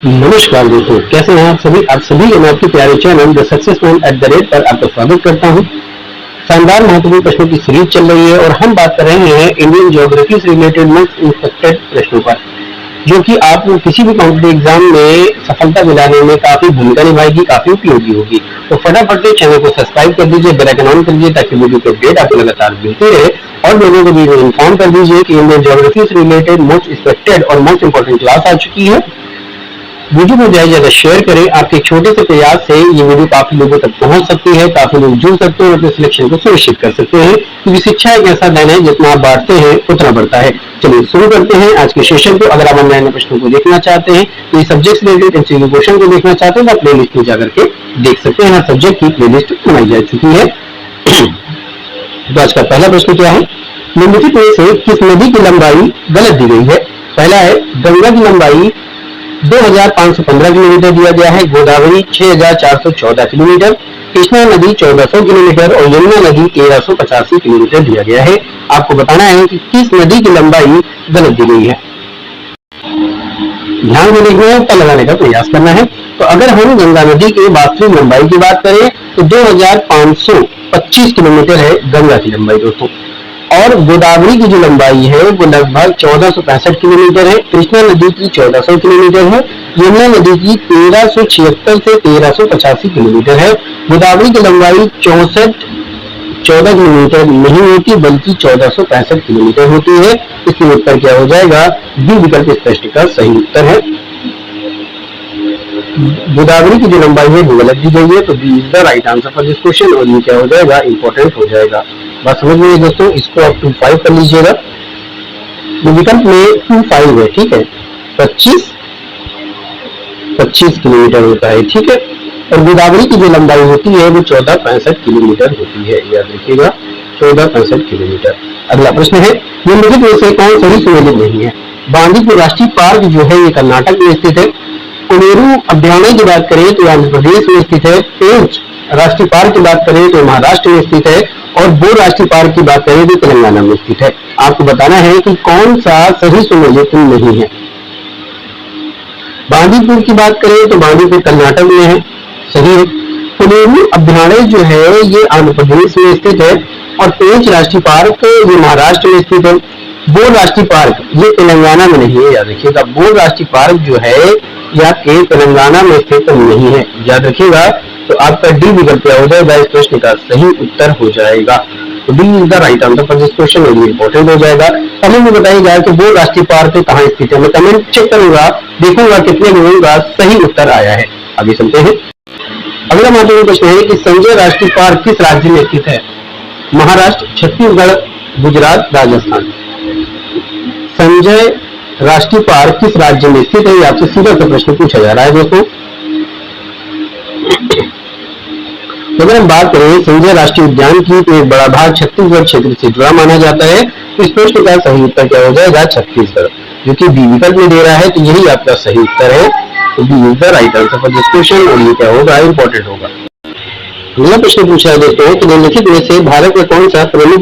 नमस्कार दोस्तों, कैसे हैं आप सभी को मैं आपके प्यारे चैनल द सक्सेस मैन @ पर आपका स्वागत करता हूं। शानदार महत्वपूर्ण प्रश्नों की सीरीज चल रही है और हम बात कर रहे हैं इंडियन ज्योग्राफी से रिलेटेड मोस्ट इंस्पेक्टेड प्रश्नों पर, जो कि आपको किसी भी कॉम्पिटिटिव एग्जाम में सफलता दिलाने में काफी भूमिका निभाएगी, काफी उपयोगी होगी। तो फटाफट से चैनल को सब्सक्राइब कर दीजिए, बेल आइकन ऑन कर दीजिए ताकि वीडियो की अपडेट आपको लगातार मिलती रहे और लोगों को भी इन्फॉर्म कर दीजिए कि इंडियन ज्योग्राफी से रिलेटेड मोस्ट एक्सपेक्टेड और मोस्ट इंपोर्टेंट क्लास आ चुकी है। वीडियो को ज्यादा शेयर करें। आपके छोटे से प्रयास से ये वीडियो काफी लोगों तक पहुंच सकती है, काफी लोग जुड़ सकते हैं और अपने सिलेक्शन को सुनिश्चित कर सकते हैं, क्योंकि शिक्षा एक ऐसा धन है जितना आप बांटते हैं उतना बढ़ता है। चलिए शुरू करते हैं आज के सेशन को। अगर आप ऑनलाइन प्रश्नों को देखना चाहते हैं, तो सब्जेक्ट रिलेटेड एमसीक्यू क्वेश्चन को देखना चाहते हैं तो आप प्ले लिस्ट में जाकर के देख सकते हैं। हर सब्जेक्ट की प्ले लिस्ट बनाई जा चुकी है। तो आज का पहला प्रश्न क्या है? निम्नलिखित में से किस नदी की लंबाई गलत दी गई है? पहला है गंगा की लंबाई 2515 किलोमीटर दिया गया है, गोदावरी 6414 किलोमीटर, कृष्णा नदी 1400 किलोमीटर और यमुना नदी 1385 किलोमीटर दिया गया है। आपको बताना है कि किस नदी की लंबाई गलत दी गई है। ध्यान से देखना है, उत्तर लगाने का प्रयास करना है। तो अगर हम गंगा नदी की वास्तविक लंबाई की बात करें तो 2525 किलोमीटर है गंगा की लंबाई दोस्तों, और गोदावरी की जो लंबाई है वो लगभग 1465 किलोमीटर है, कृष्णा नदी की 1400 किलोमीटर है, यमुना नदी की 1376 से 1385 किलोमीटर है। गोदावरी की लंबाई 14 किलोमीटर नहीं होती बल्कि 1465 किलोमीटर होती है। इसलिए उत्तर क्या हो जाएगा? बी विकल्प इस प्रश्न का सही उत्तर है। गोदावरी की जो लंबाई है वो गलत दी गई है, तो B is the right answer for this question. और ये क्या हो जाएगा? इंपॉर्टेंट हो जाएगा। बात समझ में दोस्तों, इसको आप 25 कर लीजिएगा। विकल्प में 25 है, ठीक है, 25 किलोमीटर होता है, ठीक है। और गोदावरी की जो लंबाई होती है वो 1465 किलोमीटर होती है, याद रखिएगा 1465 किलोमीटर। अगला प्रश्न है, निम्नलिखित में से कौन सही सुमेलित नहीं है? बांदीपुर राष्ट्रीय पार्क जो है ये कर्नाटक में स्थित है। कोनेरू अभ्यारण्य की बात करें तो आंध्र प्रदेश में स्थित है। पेंच राष्ट्रीय पार्क की बात करें तो महाराष्ट्र में स्थित है और बोर राष्ट्रीय पार्क की बात करें तो तेलंगाना में स्थित है। आपको बताना है कि कौन सा सही सुमेलित नहीं है। बांदीपुर की बात करें तो बांदीपुर कर्नाटक में है, सही है। कोनेरू अभ्यारण्य जो है ये आंध्र प्रदेश में स्थित है और पेंच राष्ट्रीय पार्क ये महाराष्ट्र में स्थित है। बोर राष्ट्रीय पार्क ये तेलंगाना में नहीं है, याद रखिएगा। बोर राष्ट्रीय पार्क जो है या के तेलंगाना में स्थित नहीं है, याद रखिएगा। तो आपका डी विकल्प क्या हो जाएगा? इस प्रश्न का सही उत्तर हो जाएगा। तो D is the right answer for this question और ये इंपॉर्टेंट हो जाएगा। कमेंट में बताइएगा कि बोर राष्ट्रीय पार्क कहाँ स्थित है। मैं कमेंट चेक करूंगा, देखूंगा कितने लोगों का सही उत्तर आया है। आगे चलते हैं। अगला महत्वपूर्ण प्रश्न है कि संजय राष्ट्रीय पार्क किस राज्य में स्थित है? महाराष्ट्र, छत्तीसगढ़, गुजरात, राजस्थान। संजय राष्ट्रीय पार्क किस राज्य में स्थित है? आपसे सीधा सा प्रश्न पूछा जा रहा है दोस्तों। अगर हम बात करें संजय राष्ट्रीय उद्यान की तो एक बड़ा भाग छत्तीसगढ़ क्षेत्र से जुड़ा माना जाता है। तो इस प्रश्न का सही उत्तर क्या हो जाएगा? छत्तीसगढ़, जो कि बी विकल्प में दे रहा है, तो यही आपका सही उत्तर है। तो B is the right answer for this question और ये क्या होगा? इंपॉर्टेंट होगा। अगला प्रश्न पूछा है दोस्तों कि निम्नलिखित में से भारत का कौन सा प्रमुख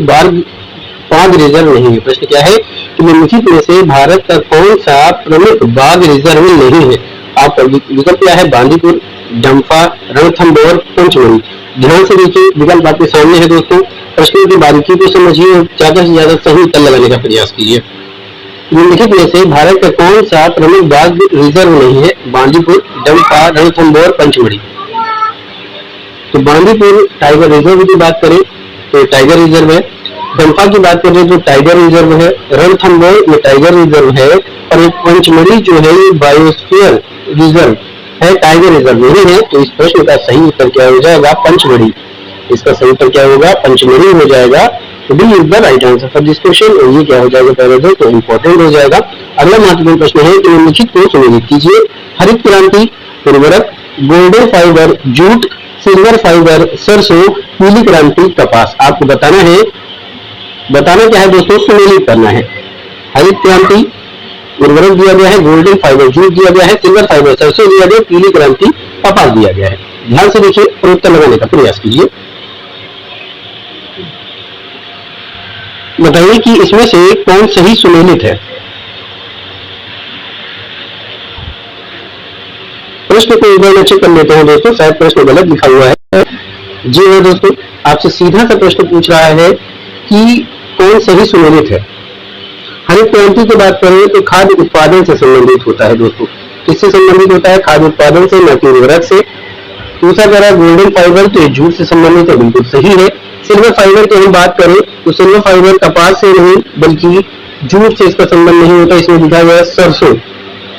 बाघ रिजर्व नहीं है? प्रश्न क्या है कि निम्नलिखित में से भारत का कौन सा प्रमुख बाघ रिजर्व नहीं है? आपका विकल्प क्या है? बांदीपुर, डंफा, रणथंभौर, पंचमढ़ी। ध्यान से देखिए, विकल्प आपके सामने है दोस्तों। प्रश्नों की बारीकी को समझिए और ज्यादा से ज्यादा सही उत्तर लगाने का प्रयास कीजिए। निम्नलिखित में से भारत का कौन सा प्रमुख बाघ रिजर्व नहीं है? बांदीपुर, डंफा, रणथंभौर, पंचमढ़ी। तो बांदीपुर टाइगर रिजर्व की बात करें तो टाइगर रिजर्व है। डंफा की बात करें तो टाइगर रिजर्व है। रणथंभौर में टाइगर रिजर्व है और एक पंचमढ़ी जो है ये बायोस्फीयर रिजर्व है, टाइगर रिजर्व नहीं है। तो इस प्रश्न का सही उत्तर क्या हो जाएगा? पंचमढ़ी। इसका सही उत्तर क्या होगा? पंचमढ़ी हो जाएगा। तो D is the right answer for this question और ये क्या हो जाएगा? पहले तो इंपॉर्टेंट हो जाएगा। अगला महत्वपूर्ण प्रश्न है कि निम्नलिखित को सुनिश्चित कीजिए। हरित क्रांति, उर्वरक, golden fibre, jute, silver fibre, सरसों, पीली क्रांति, कपास। आपको बताना क्या है दोस्तों? सुमेलित करना है। हरित क्रांति उर्वरक दिया गया है, गोल्डन फाइबर जूट दिया गया है, सिल्वर फाइबर सरसों दिया गया, पीली क्रांति कपास दिया गया है। ध्यान से देखिए और उत्तर लगाने का प्रयास कीजिए। बताइए कि इसमें से कौन सही सुमेलित है। प्रश्न को एक बार चेक कर लेते हैं दोस्तों, शायद प्रश्न गलत लिखा हुआ है। जी हाँ दोस्तों, आपसे सीधा सा प्रश्न पूछ रहा है कि कौन सही सुमेलित है। हरित क्रांति की बात करें तो खाद्य उत्पादन से संबंधित होता है दोस्तों। किससे संबंधित होता है? खाद्य उत्पादन से, न कि उर्वरक से। दूसरा कह रहा है गोल्डन फाइबर, तो ये जूट से संबंधित है, बिल्कुल सही है। सिल्वर फाइबर की हम बात करें तो सिल्वर फाइबर कपास से नहीं बल्कि जूट से इसका संबंध नहीं होता, इसमें दिखा गया है सरसों।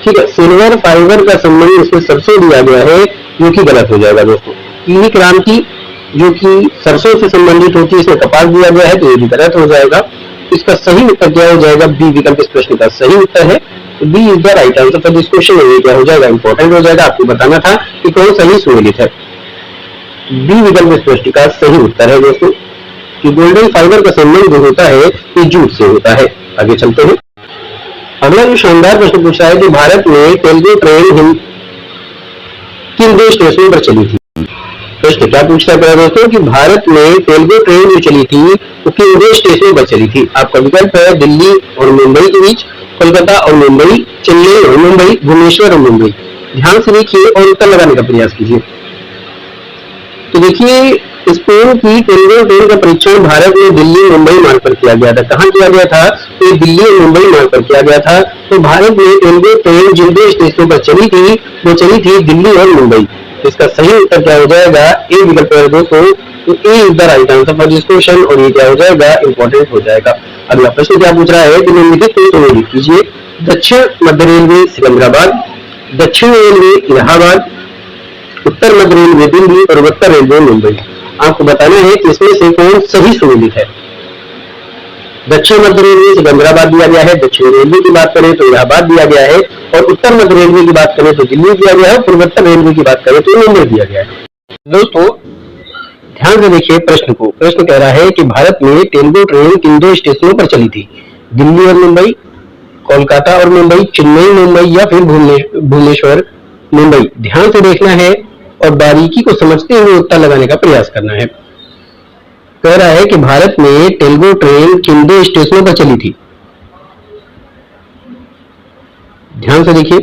ठीक है, सिल्वर फाइबर का संबंध इसमें सरसों दिया गया है, जो कि गलत हो जाएगा दोस्तों। पीली क्रांति जो कि सरसों से संबंधित होती है, इसमें कपास दिया गया है, तो ये भी गलत हो जाएगा। इसका सही उत्तर क्या हो जाएगा? बी विकल्प इस प्रश्न का सही उत्तर है। B is the right answer for this question. ये क्या हो जाएगा? इंपॉर्टेंट हो जाएगा। आपको बताना था कि कौन सही सुमेलित है। बी विकल्प इस प्रश्न का सही उत्तर है दोस्तों, कि गोल्डन फाइबर का संबंध जो होता है ये जूट से होता है। आगे चलते हैं। अगला जो शानदार प्रश्न पूछा है कि भारत में तेलुगु ट्रेन किन दो स्टेशनों पर चली थी। प्रश्न क्या पूछता है दोस्तों कि भारत में तेलुगु ट्रेन जो चली थी वो किन दो स्टेशनों पर चली थी। आपका विकल्प है दिल्ली और मुंबई के बीच, कोलकाता और मुंबई, चेन्नई और मुंबई, भुवनेश्वर और मुंबई। ध्यान से देखिए और उत्तर लगाने का प्रयास कीजिए। तो देखिए, स्पेन की तेलुगु ट्रेन का परीक्षण भारत में दिल्ली मुंबई मार्ग पर किया गया था। कहाँ किया गया था? तो दिल्ली और मुंबई मार्ग पर किया गया था। तो भारत में तेलुगु ट्रेन जिन दो स्टेशनों पर चली थी वो चली थी दिल्ली और मुंबई। इसका सही उत्तर क्या हो जाएगा? ए विकल्प है दोस्तों। तो A is the right answer for this question, और ये क्या हो जाएगा? इंपॉर्टेंट हो जाएगा। अगला प्रश्न क्या पूछ रहा है कि निम्नलिखित को लिख कीजिए। दक्षिण मध्य रेलवे सिकंदराबाद, दक्षिण रेलवे इलाहाबाद, उत्तर मध्य रेलवे दिल्ली और उत्तर रेलवे मुंबई। आपको बताना है कि इसमें से कौन सही सुमेलित है। दक्षिण मध्य रेलवे सिकंदराबाद दिया गया है, दक्षिण रेलवे की बात करें तो इलाहाबाद दिया गया है, और उत्तर मध्य रेलवे की बात करें तो दिल्ली दिया गया है, और पूर्वोत्तर रेलवे की बात करें तो मुंबई दिया गया है। दोस्तों ध्यान से देखिए प्रश्न को। प्रश्न कह रहा है कि भारत में तेलुगु ट्रेन किन दो स्टेशनों पर चली थी। दिल्ली और मुंबई, कोलकाता और मुंबई, चेन्नई मुंबई या फिर भुवनेश्वर मुंबई। ध्यान से देखना है और बारीकी को समझते हुए उत्तर लगाने का प्रयास करना है। कह रहा है कि भारत में तेलुगु ट्रेन किन दो स्टेशनों पर चली थी। ध्यान से देखिए,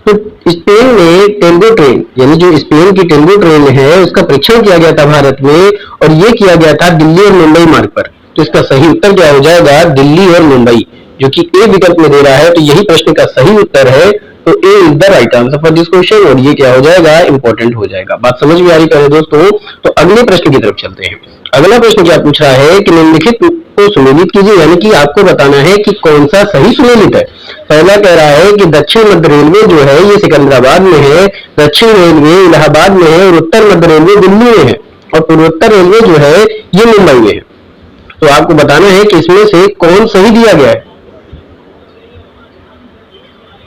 तो स्पेन में तेलुगु ट्रेन यानी जो स्पेन की तेलुगु ट्रेन है उसका परीक्षण किया गया था भारत में, और ये किया गया था दिल्ली और मुंबई मार्ग पर। तो इसका सही उत्तर क्या हो जाएगा? दिल्ली और मुंबई, जो कि ए विकल्प में दे रहा है। तो यही प्रश्न का सही उत्तर है। तो A is the right answer for this question, और ये क्या हो जाएगा? इंपॉर्टेंट हो जाएगा। बात समझ में आ रही है दोस्तों? तो अगले प्रश्न की तरफ चलते हैं। अगला प्रश्न क्या पूछ रहा है कि निम्नलिखित को सुमेलित कीजिए, यानी कि आपको बताना है कि कौन सा सही सुमेलित है। पहला कह रहा है कि दक्षिण मध्य रेलवे जो है ये सिकंदराबाद में है, दक्षिण रेलवे इलाहाबाद में है, और उत्तर मध्य रेलवे दिल्ली में है, और पूर्वोत्तर रेलवे जो है ये मुंबई में है। तो आपको बताना है कि इसमें से कौन सही दिया गया है।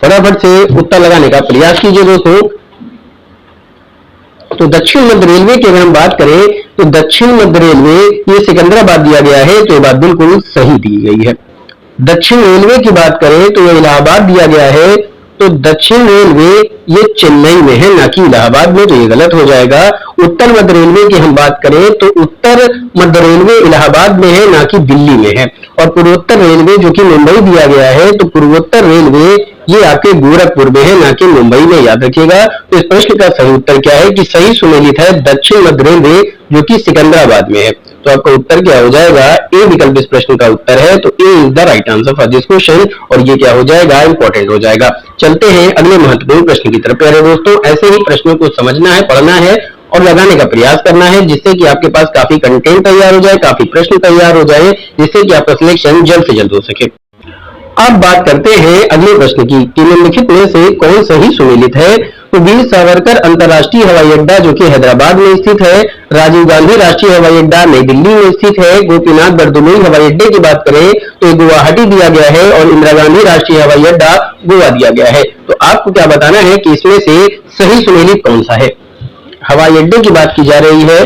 फटाफट से उत्तर लगाने का प्रयास कीजिए दोस्तों। तो दक्षिण मध्य रेलवे की अगर हम बात करें तो दक्षिण मध्य रेलवे ये सिकंदराबाद दिया गया है, तो ये बात बिल्कुल सही दी गई है। दक्षिण रेलवे की बात करें तो ये इलाहाबाद दिया गया है, तो दक्षिण रेलवे ये चेन्नई में है, ना कि इलाहाबाद में, तो ये गलत हो जाएगा। उत्तर मध्य रेलवे की हम बात करें तो उत्तर मध्य रेलवे इलाहाबाद में है, ना कि दिल्ली में है, और पूर्वोत्तर रेलवे जो कि मुंबई दिया गया है, तो पूर्वोत्तर रेलवे ये आपके गोरखपुर में है, ना कि मुंबई में। याद रखिएगा। तो इस प्रश्न का सही उत्तर क्या है कि सही सुमेलित है दक्षिण मध्य रेलवे, जो कि सिकंदराबाद में है। तो आपका उत्तर क्या हो जाएगा? ए विकल्प इस प्रश्न का उत्तर है। तो A is the right answer for this question, और ये क्या हो जाएगा? इंपॉर्टेंट हो जाएगा। चलते हैं अगले महत्वपूर्ण प्रश्न की तरफ। प्यारे दोस्तों, ऐसे ही प्रश्नों को समझना है, पढ़ना है और लगाने का प्रयास करना है, जिससे कि आपके पास काफी कंटेंट तैयार हो जाए, काफी प्रश्न तैयार हो जाए, जिससे कि आपका सिलेक्शन जल्द से जल्द हो सके। अब बात करते हैं अगले प्रश्न की कि निम्नलिखित में से कौन सही सुमेलित है। तो वीर सावरकर अंतर्राष्ट्रीय हवाई अड्डा जो कि हैदराबाद में स्थित है, राजीव गांधी राष्ट्रीय हवाई अड्डा नई दिल्ली में स्थित है, गोपीनाथ बरदलोई हवाई अड्डे की बात करें तो गुवाहाटी दिया गया है, और इंदिरा गांधी राष्ट्रीय हवाई अड्डा गोवा दिया गया है। तो आपको क्या बताना है कि इसमें से सही सुमेलित कौन सा है। हवाई अड्डे की बात की जा रही है,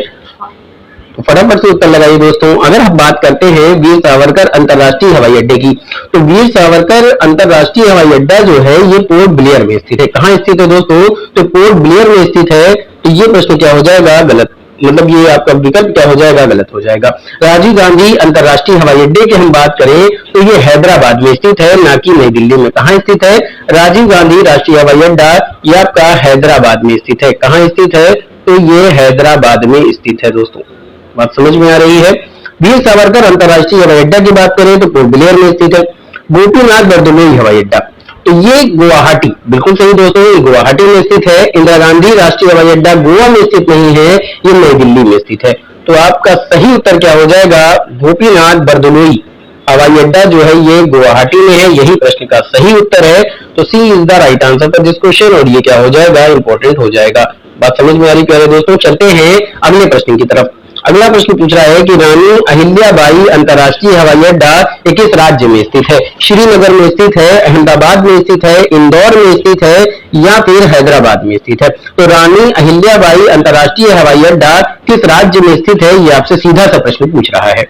तो फटाफट से उत्तर लगाइए दोस्तों। अगर हम बात करते हैं वीर सावरकर अंतर्राष्ट्रीय हवाई अड्डे की, तो वीर सावरकर अंतर्राष्ट्रीय हवाई अड्डा जो है ये पोर्ट ब्लेयर में स्थित है। कहाँ स्थित है दोस्तों? तो पोर्ट ब्लेयर में स्थित है। तो ये प्रश्न क्या हो जाएगा? गलत, मतलब ये आपका विकल्प क्या हो जाएगा? गलत हो जाएगा। राजीव गांधी अंतर्राष्ट्रीय हवाई अड्डे की हम बात करें तो ये हैदराबाद में स्थित है, ना कि नई दिल्ली में। कहाँ स्थित है? राजीव गांधी राष्ट्रीय हवाई अड्डा ये आपका हैदराबाद में स्थित है। कहाँ स्थित है? तो ये हैदराबाद में स्थित है दोस्तों। बात समझ में आ रही है? वीर सावरकर अंतरराष्ट्रीय हवाई अड्डा की बात करें तो पोर्ट ब्लेयर में स्थित है। गोपीनाथ बरदलोई हवाई अड्डा तो ये गुवाहाटी, बिल्कुल सही दोस्तों, ये गुवाहाटी में स्थित है। इंदिरा गांधी राष्ट्रीय हवाई अड्डा गोवा में स्थित नहीं है, ये नई दिल्ली में स्थित है। तो आपका सही उत्तर क्या हो जाएगा? गोपीनाथ बरदलोई हवाई अड्डा जो है ये गुवाहाटी में है, यही प्रश्न का सही उत्तर है। तो C is the right answer for this question, और ये क्या हो जाएगा? इंपॉर्टेंट हो जाएगा। बात समझ में आ रही प्यारे दोस्तों? चलते हैं अगले प्रश्न की तरफ। अगला प्रश्न पूछ रहा है कि रानी अहिल्याबाई अंतरराष्ट्रीय हवाई अड्डा किस राज्य में स्थित है? श्रीनगर में स्थित है, अहमदाबाद में स्थित है, इंदौर में स्थित है, या फिर हैदराबाद में स्थित है? तो रानी अहिल्याबाई अंतरराष्ट्रीय हवाई अड्डा किस राज्य में स्थित है, ये आपसे सीधा सा प्रश्न पूछ रहा है।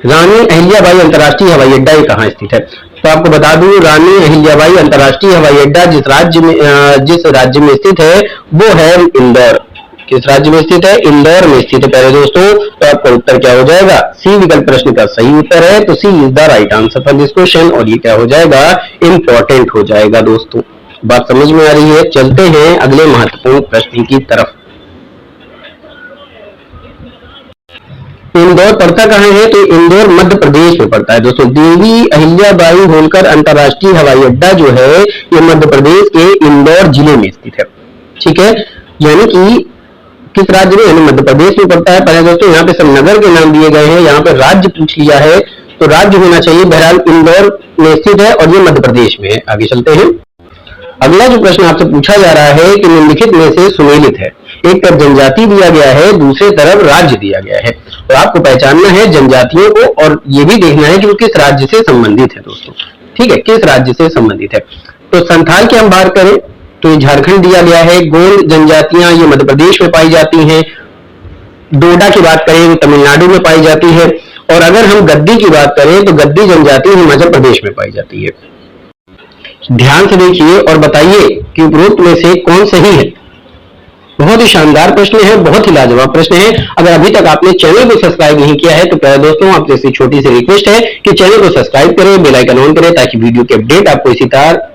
रानी अहिल्याबाई अंतरराष्ट्रीय हवाई अड्डा ये कहाँ स्थित है? तो आपको बता दूं, रानी अहिल्याबाई अंतरराष्ट्रीय हवाई अड्डा जिस राज्य में स्थित है वो है इंदौर। किस राज्य में स्थित है? इंदौर में स्थित है प्यारे दोस्तों। तो आपका उत्तर क्या हो जाएगा? सी विकल्प प्रश्न का सही उत्तर है। तो C is the right answer for this question, और ये क्या हो जाएगा? इंपॉर्टेंट हो जाएगा दोस्तों। बात समझ में आ रही है? चलते हैं अगले महत्वपूर्ण प्रश्न की तरफ। इंदौर पड़ता कहाँ है? तो इंदौर मध्य प्रदेश में पड़ता है दोस्तों। देवी अहिल्याबाई होलकर अंतरराष्ट्रीय हवाई अड्डा जो है ये मध्य प्रदेश के इंदौर जिले में स्थित है। ठीक है, यानी कि किस राज्य में? यानी मध्य प्रदेश में पड़ता है। पहले दोस्तों यहाँ पे सब नगर के नाम दिए गए हैं, यहाँ पे राज्य पूछ लिया है तो राज्य होना चाहिए। बहरहाल इंदौर में स्थित है और ये मध्य प्रदेश में है। आगे चलते हैं। अगला जो प्रश्न आपसे पूछा जा रहा है कि निम्नलिखित में से सुमेलित है। एक तरफ जनजाति दिया गया है, दूसरे तरफ राज्य दिया गया है। तो आपको पहचानना है जनजातियों को, और ये भी देखना है कि वो किस राज्य से संबंधित है दोस्तों। ठीक है, किस राज्य से संबंधित है? तो संथाल की हम बात करें तो झारखंड दिया गया है। गोंड जनजातियां ये मध्य प्रदेश में पाई जाती हैं। डोडा की बात करें तो तमिलनाडु में पाई जाती है। और अगर हम गद्दी की बात करें तो गद्दी जनजाति हिमाचल प्रदेश में पाई जाती है। ध्यान से देखिए और बताइए कि उपरोक्त में से कौन सही है। बहुत ही शानदार प्रश्न है, बहुत ही लाजवाब प्रश्न है। अगर अभी तक आपने चैनल को सब्सक्राइब नहीं किया है तो प्यारे दोस्तों आपसे छोटी सी रिक्वेस्ट है कि चैनल को सब्सक्राइब करें, बेल आइकन ऑन करें, ताकि वीडियो की अपडेट आपको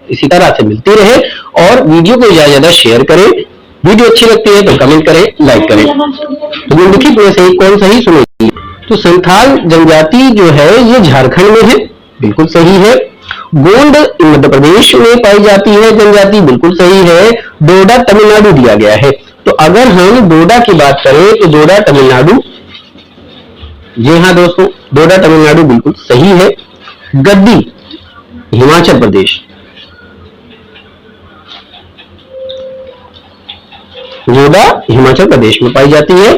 इसी तरह से मिलती रहे। और वीडियो को ज्यादा ज्यादा शेयर करें। वीडियो अच्छी लगती है तो कमेंट करें, लाइक करें। तो निम्नलिखित में से कौन सही सुनेगी? तो संथाल जनजाति जो है ये झारखंड में है, बिल्कुल सही है। गोंड मध्य प्रदेश में पाई जाती है जनजाति, बिल्कुल सही है। डोडा तमिलनाडु दिया गया है। तो अगर हम डोडा की बात करें तो डोडा तमिलनाडु, जी हाँ दोस्तों, डोडा तमिलनाडु बिल्कुल सही है। गद्दी हिमाचल प्रदेश, डोडा हिमाचल प्रदेश में पाई जाती है,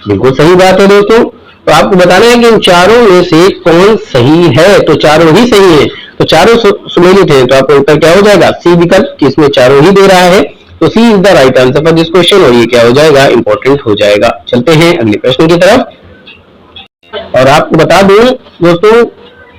बिल्कुल सही बात है दोस्तों। तो आपको बताना है कि इन चारों में से कौन सही है। तो चारों ही सही है, तो चारों सुमेलित है। तो आपका उत्तर क्या हो जाएगा? सी विकल्प, इसमें चारों ही दे रहा है। तो C is the right answer for this question, और ये क्या हो जाएगा? इंपॉर्टेंट हो जाएगा। चलते हैं अगले प्रश्न की तरफ। और आपको बता दूं दोस्तों,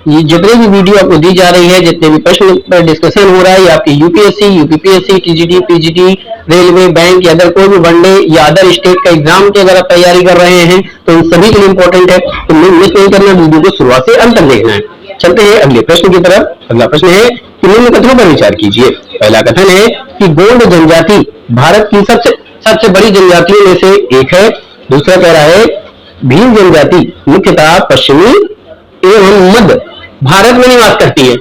ये जितने भी वीडियो आपको दी जा रही है, जितने भी प्रश्न पर डिस्कशन हो रहा है, ये आपकी UPSC, UPPSC, TGT, PGT, railway, bank या अदर कोई भी वनडे या अदर स्टेट का एग्जाम की अगर आप तैयारी कर रहे हैं तो इन सभी के लिए इंपॉर्टेंट है। तो मिस नहीं करना, वीडियो को शुरुआत से अंत तक देखना है। चलते हैं अगले प्रश्न की तरफ। अगला प्रश्न है कि निम्न कथनों पर विचार कीजिए। पहला कथन है कि गोंड जनजाति भारत की सबसे बड़ी जनजातियों में से एक है। दूसरा कह रहा है भील जनजाति मुख्यतः पश्चिमी एवं मध्य भारत में निवास करती है।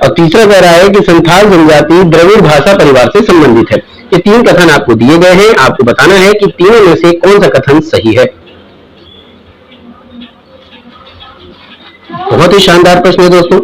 और तीसरा कह रहा है कि संथाल जनजाति द्रविड़ भाषा परिवार से संबंधित है। ये तीन कथन आपको दिए गए हैं। आपको बताना है कि तीनों में से कौन सा कथन सही है। बहुत ही शानदार प्रश्न है दोस्तों।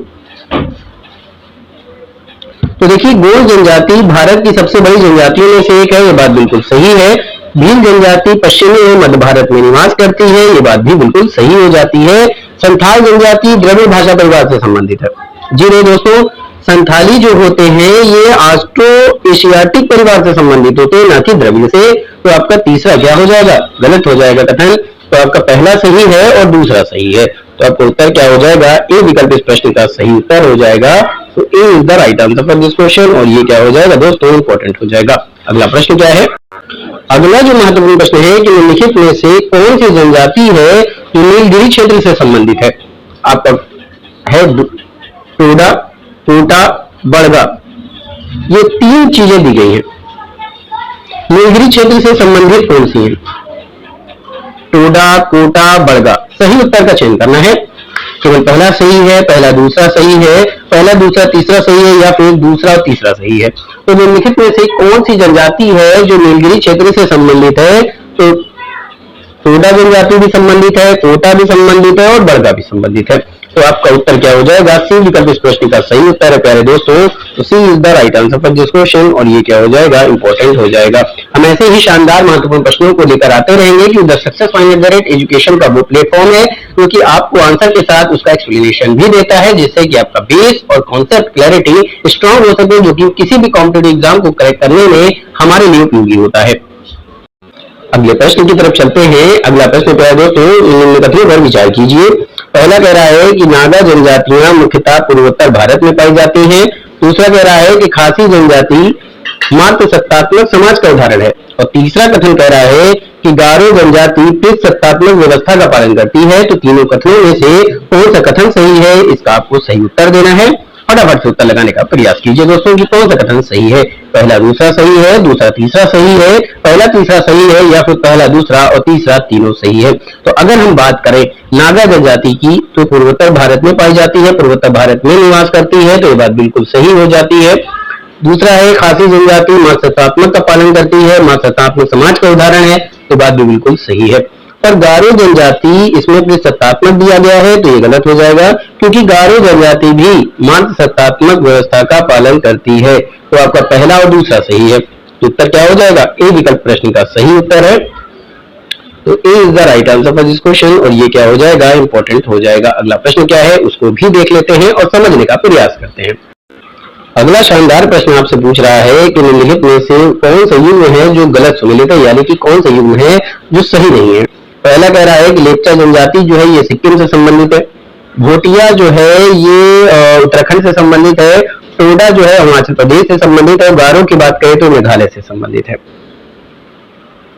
तो देखिए, गोंड जनजाति भारत की सबसे बड़ी जनजातियों में से एक है, ये बात बिल्कुल सही है। भील जनजाति पश्चिमी एवं मध्य भारत में निवास करती है, ये बात भी बिल्कुल सही हो जाती है। संथाल जनजाति द्रविड़ भाषा परिवार से संबंधित है। जी नहीं दोस्तों, संथाली जो होते हैं ये ऑस्ट्रो एशियाटिक परिवार से संबंधित होते हैं, ना कि द्रविड़ से। तो आपका तीसरा क्या हो जाएगा? गलत हो जाएगा कथन। तो आपका पहला सही है और दूसरा सही है। तो आपका उत्तर क्या हो जाएगा? ए विकल्प इस प्रश्न का सही उत्तर हो जाएगा। तो A is the right answer for this question, और ये क्या हो जाएगा दोस्तों? इंपॉर्टेंट हो जाएगा। अगला प्रश्न क्या है? अगला जो महत्वपूर्ण प्रश्न है कि निम्नलिखित में से कौन सी जनजाति है जो नीलगिरी क्षेत्र से संबंधित है? आपका है टोडा, कोटा, बड़गा, ये 3 चीजें दी गई हैं। नीलगिरी क्षेत्र से संबंधित कौन सी है? टोडा, कोटा, बड़गा। सही उत्तर का चयन करना है। केवल पहला सही है, पहला दूसरा सही है, पहला दूसरा तीसरा सही है, या फिर दूसरा और तीसरा सही है। तो निम्नलिखित में से कौन सी जनजाति है जो नीलगिरी क्षेत्र से संबंधित है? तो टोडा जनजाति भी संबंधित है, कोटा भी संबंधित है और बड़गा भी संबंधित है। तो आपका उत्तर क्या हो जाएगा? सी विकल्प इस प्रश्न का सही उत्तर है प्यारे दोस्तों। तो C is the right answer for this question, और ये क्या हो जाएगा? इंपॉर्टेंट हो जाएगा। हम ऐसे ही शानदार महत्वपूर्ण प्रश्नों को लेकर आते रहेंगे कि द सक्सेस फाइंड एजुकेशन का वो प्लेटफॉर्म है जो कि आपको आंसर के साथ उसका एक्सप्लेनेशन भी देता है, जिससे कि आपका बेस और कॉन्सेप्ट क्लैरिटी स्ट्रांग हो सके, जो कि किसी भी कॉम्पिटिटिव एग्जाम को करेक्ट करने में हमारे लिए उपयोगी होता है। अगले प्रश्न की तरफ चलते हैं। अगला प्रश्न प्यारे दोस्तों, निम्न कथनों पर विचार कीजिए। पहला कह रहा है कि नागा जनजातियां मुख्यतः पूर्वोत्तर भारत में पाई जाती हैं। दूसरा कह रहा है कि खासी जनजाति मातृसत्तात्मक समाज का उदाहरण है। और तीसरा कथन कह रहा है कि गारो जनजाति पितृसत्तात्मक व्यवस्था का पालन करती है। तो तीनों कथनों में से कौन सा कथन सही है? इसका आपको सही उत्तर देना है। फटाफट से उत्तर लगाने का प्रयास कीजिए दोस्तों कि कौन सा कथन सही है। पहला दूसरा सही है, दूसरा तीसरा सही है, पहला तीसरा सही है, या फिर पहला दूसरा और तीसरा तीनों सही है। तो अगर हम बात करें नागा जनजाति की, तो पूर्वोत्तर भारत में पाई जाती है, पूर्वोत्तर भारत में निवास करती है, तो ये बात बिल्कुल सही हो जाती है। दूसरा है खासी जनजाति मातृसत्तात्मक का पालन करती है, मातृसत्तात्मक समाज का उदाहरण है, तो बात भी बिल्कुल सही है। पर गारो जनजाति इसमें सत्तात्मक दिया गया है, तो ये गलत हो जाएगा, क्योंकि गारो जनजाति भी मातृसत्तात्मक व्यवस्था का पालन करती है। तो आपका पहला और दूसरा सही है। तो उत्तर क्या हो जाएगा? ए विकल्प प्रश्न का सही उत्तर है। तो A is the right answer for this question, और ये क्या हो जाएगा? इंपॉर्टेंट हो जाएगा। अगला प्रश्न क्या है उसको भी देख लेते हैं और समझने का प्रयास करते हैं। अगला शानदार प्रश्न आपसे पूछ रहा है कि निम्नलिखित में से कौन सा युग्म है जो गलत सुमेलित है, यानी कि कौन सा युग्म है जो सही नहीं है। पहला कह रहा है कि लेप्चा जनजाति जो है ये सिक्किम से संबंधित है, भोटिया जो है ये उत्तराखंड से संबंधित है, टोडा जो है अरुणाचल प्रदेश से संबंधित है, गारो की बात करें तो मेघालय से संबंधित है।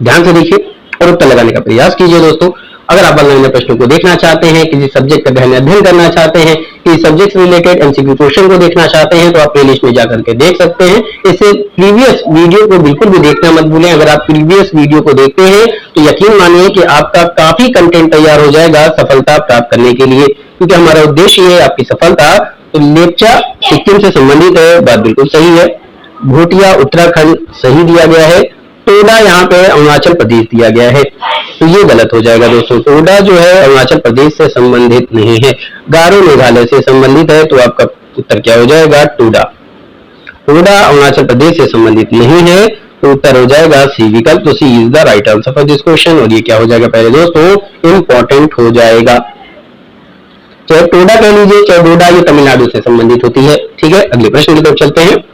ध्यान से देखिए और उत्तर लगाने का प्रयास कीजिए दोस्तों। अगर आप ऑनलाइन प्रश्नों को देखना चाहते हैं, किसी सब्जेक्ट का गहन अध्ययन करना चाहते हैं, किसी सब्जेक्ट से रिलेटेड एमसीक्यू क्वेश्चन को देखना चाहते हैं, तो आप प्लेलिस्ट में जाकर के देख सकते हैं। इससे प्रीवियस वीडियो को बिल्कुल भी देखना मत भूलें। अगर आप प्रीवियस वीडियो को देखते हैं तो यकीन मानिए कि आपका काफी कंटेंट तैयार हो जाएगा सफलता प्राप्त करने के लिए, क्योंकि हमारा उद्देश्य है आपकी सफलता। तो लेप्चा सिक्किम से संबंधित है, बात बिल्कुल सही है। भोटिया उत्तराखंड सही दिया गया है। टोडा यहाँ पे अरुणाचल प्रदेश दिया गया है, तो ये गलत हो जाएगा दोस्तों। टोडा जो है अरुणाचल प्रदेश से संबंधित नहीं है, गारो मेघालय से संबंधित है। तो आपका उत्तर क्या हो जाएगा? टोडा। टोडा अरुणाचल प्रदेश से संबंधित नहीं है, तो उत्तर हो जाएगा सी विकल्प। तो C is the right answer for this question, और ये क्या हो जाएगा पहले दोस्तों? इंपॉर्टेंट हो जाएगा। चाहे टोडा कह लीजिए चाहे डोडा, ये तमिलनाडु से संबंधित होती है। ठीक है, अगले प्रश्न की तरफ चलते हैं।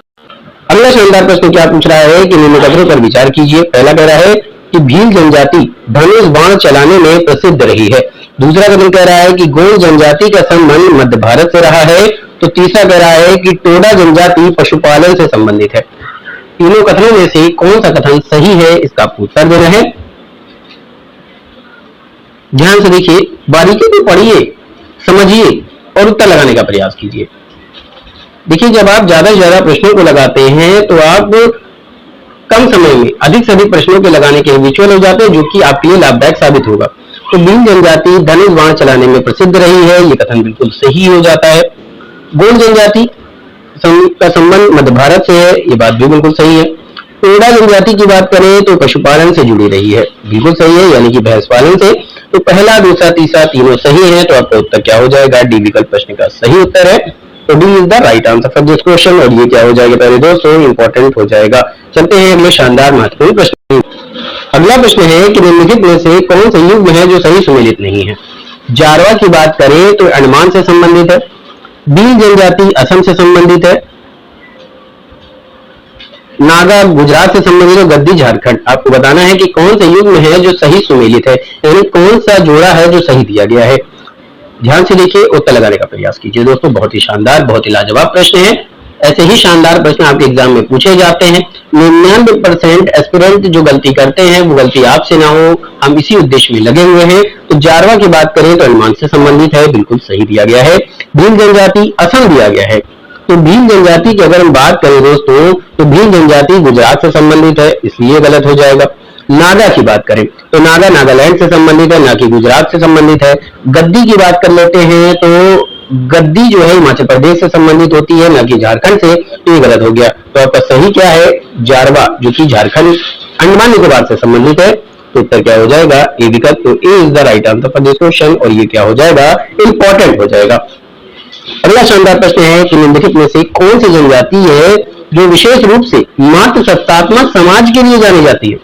अगला शानदार प्रश्न क्या पूछ रहा है कि निम्न कथनों पर विचार कीजिए। पहला कह रहा है कि भील जनजाति धनुष बाण चलाने में प्रसिद्ध रही है। दूसरा कथन कह रहा है कि गोंड जनजाति का संबंध मध्य भारत से रहा है। तो तीसरा कह रहा है कि टोडा जनजाति पशुपालन से संबंधित है। तीनों कथनों में से कौन सा कथन सही है, इसका आपको उत्तर देना है। ध्यान से देखिए, बारीकी से पढ़िए, समझिए और उत्तर लगाने का प्रयास कीजिए। देखिए, जब आप ज्यादा से ज्यादा प्रश्नों को लगाते हैं तो आप कम समय में अधिक से अधिक प्रश्नों के लगाने के विचुअल हो जाते हैं, जो कि आपके लिए लाभदायक साबित होगा। तो भील जनजाति धनुष बाण चलाने में प्रसिद्ध रही है, ये कथन बिल्कुल सही हो जाता है। गोंड जनजाति का संबंध मध्य भारत से है, ये बात भी बिल्कुल सही है। टोडा जनजाति की बात करें तो पशुपालन से जुड़ी रही है, बिल्कुल सही है, यानी कि भैंस पालन से। तो पहला दूसरा तीसरा तीनों सही है, तो आपका उत्तर क्या हो जाएगा? डी विकल्प प्रश्न का सही उत्तर है। तो D is the right answer for this question, और ये क्या हो जाएगा पहले दोस्तों? इंपॉर्टेंट हो जाएगा। चलते हैं अगले शानदार महत्वपूर्ण प्रश्न। अगला प्रश्न है कि निम्नलिखित में से कौन सा युग्म है जो सही सुमेलित नहीं है। जारवा की बात करें तो अंडमान से संबंधित है, भील जनजाति असम से संबंधित है, नागा गुजरात से संबंधित है, गद्दी झारखंड। आपको बताना है कि कौन सा युग्म है जो सही सुमेलित है, यानी कौन सा जोड़ा है जो सही दिया गया है। ध्यान से देखिए, उत्तर लगाने का प्रयास कीजिए दोस्तों। बहुत ही शानदार, बहुत ही लाजवाब प्रश्न है। ऐसे ही शानदार प्रश्न आपके एग्जाम में पूछे जाते हैं। 99% एस्पिरेंट जो गलती करते हैं वो गलती आपसे ना हो, हम इसी उद्देश्य में लगे हुए हैं। तो जारवा की बात करें तो अंडमान से संबंधित है, बिल्कुल सही दिया गया है। भील जनजाति असम दिया गया है। तो भील जनजाति की अगर हम बात करें दोस्तों, तो भील जनजाति गुजरात से संबंधित है, इसलिए गलत हो जाएगा। नागा की बात करें तो नागा नागालैंड से संबंधित है, ना कि गुजरात से संबंधित है। गद्दी की बात कर लेते हैं तो गद्दी जो है हिमाचल प्रदेश से संबंधित होती है, ना कि झारखंड से, तो ये गलत हो गया। तो आपका सही क्या है? जारवा, जो कि झारखंड अंडमान निकोबार से संबंधित है। तो उत्तर क्या हो जाएगा? ए विकल्प। तो A is the right answer for this question, और ये क्या हो जाएगा? इंपॉर्टेंट हो जाएगा। अगला शानदार प्रश्न है कि निम्नलिखित में से कौन सी जनजाति है जो विशेष रूप से मातृ सत्तात्मक समाज के लिए जानी जाती है?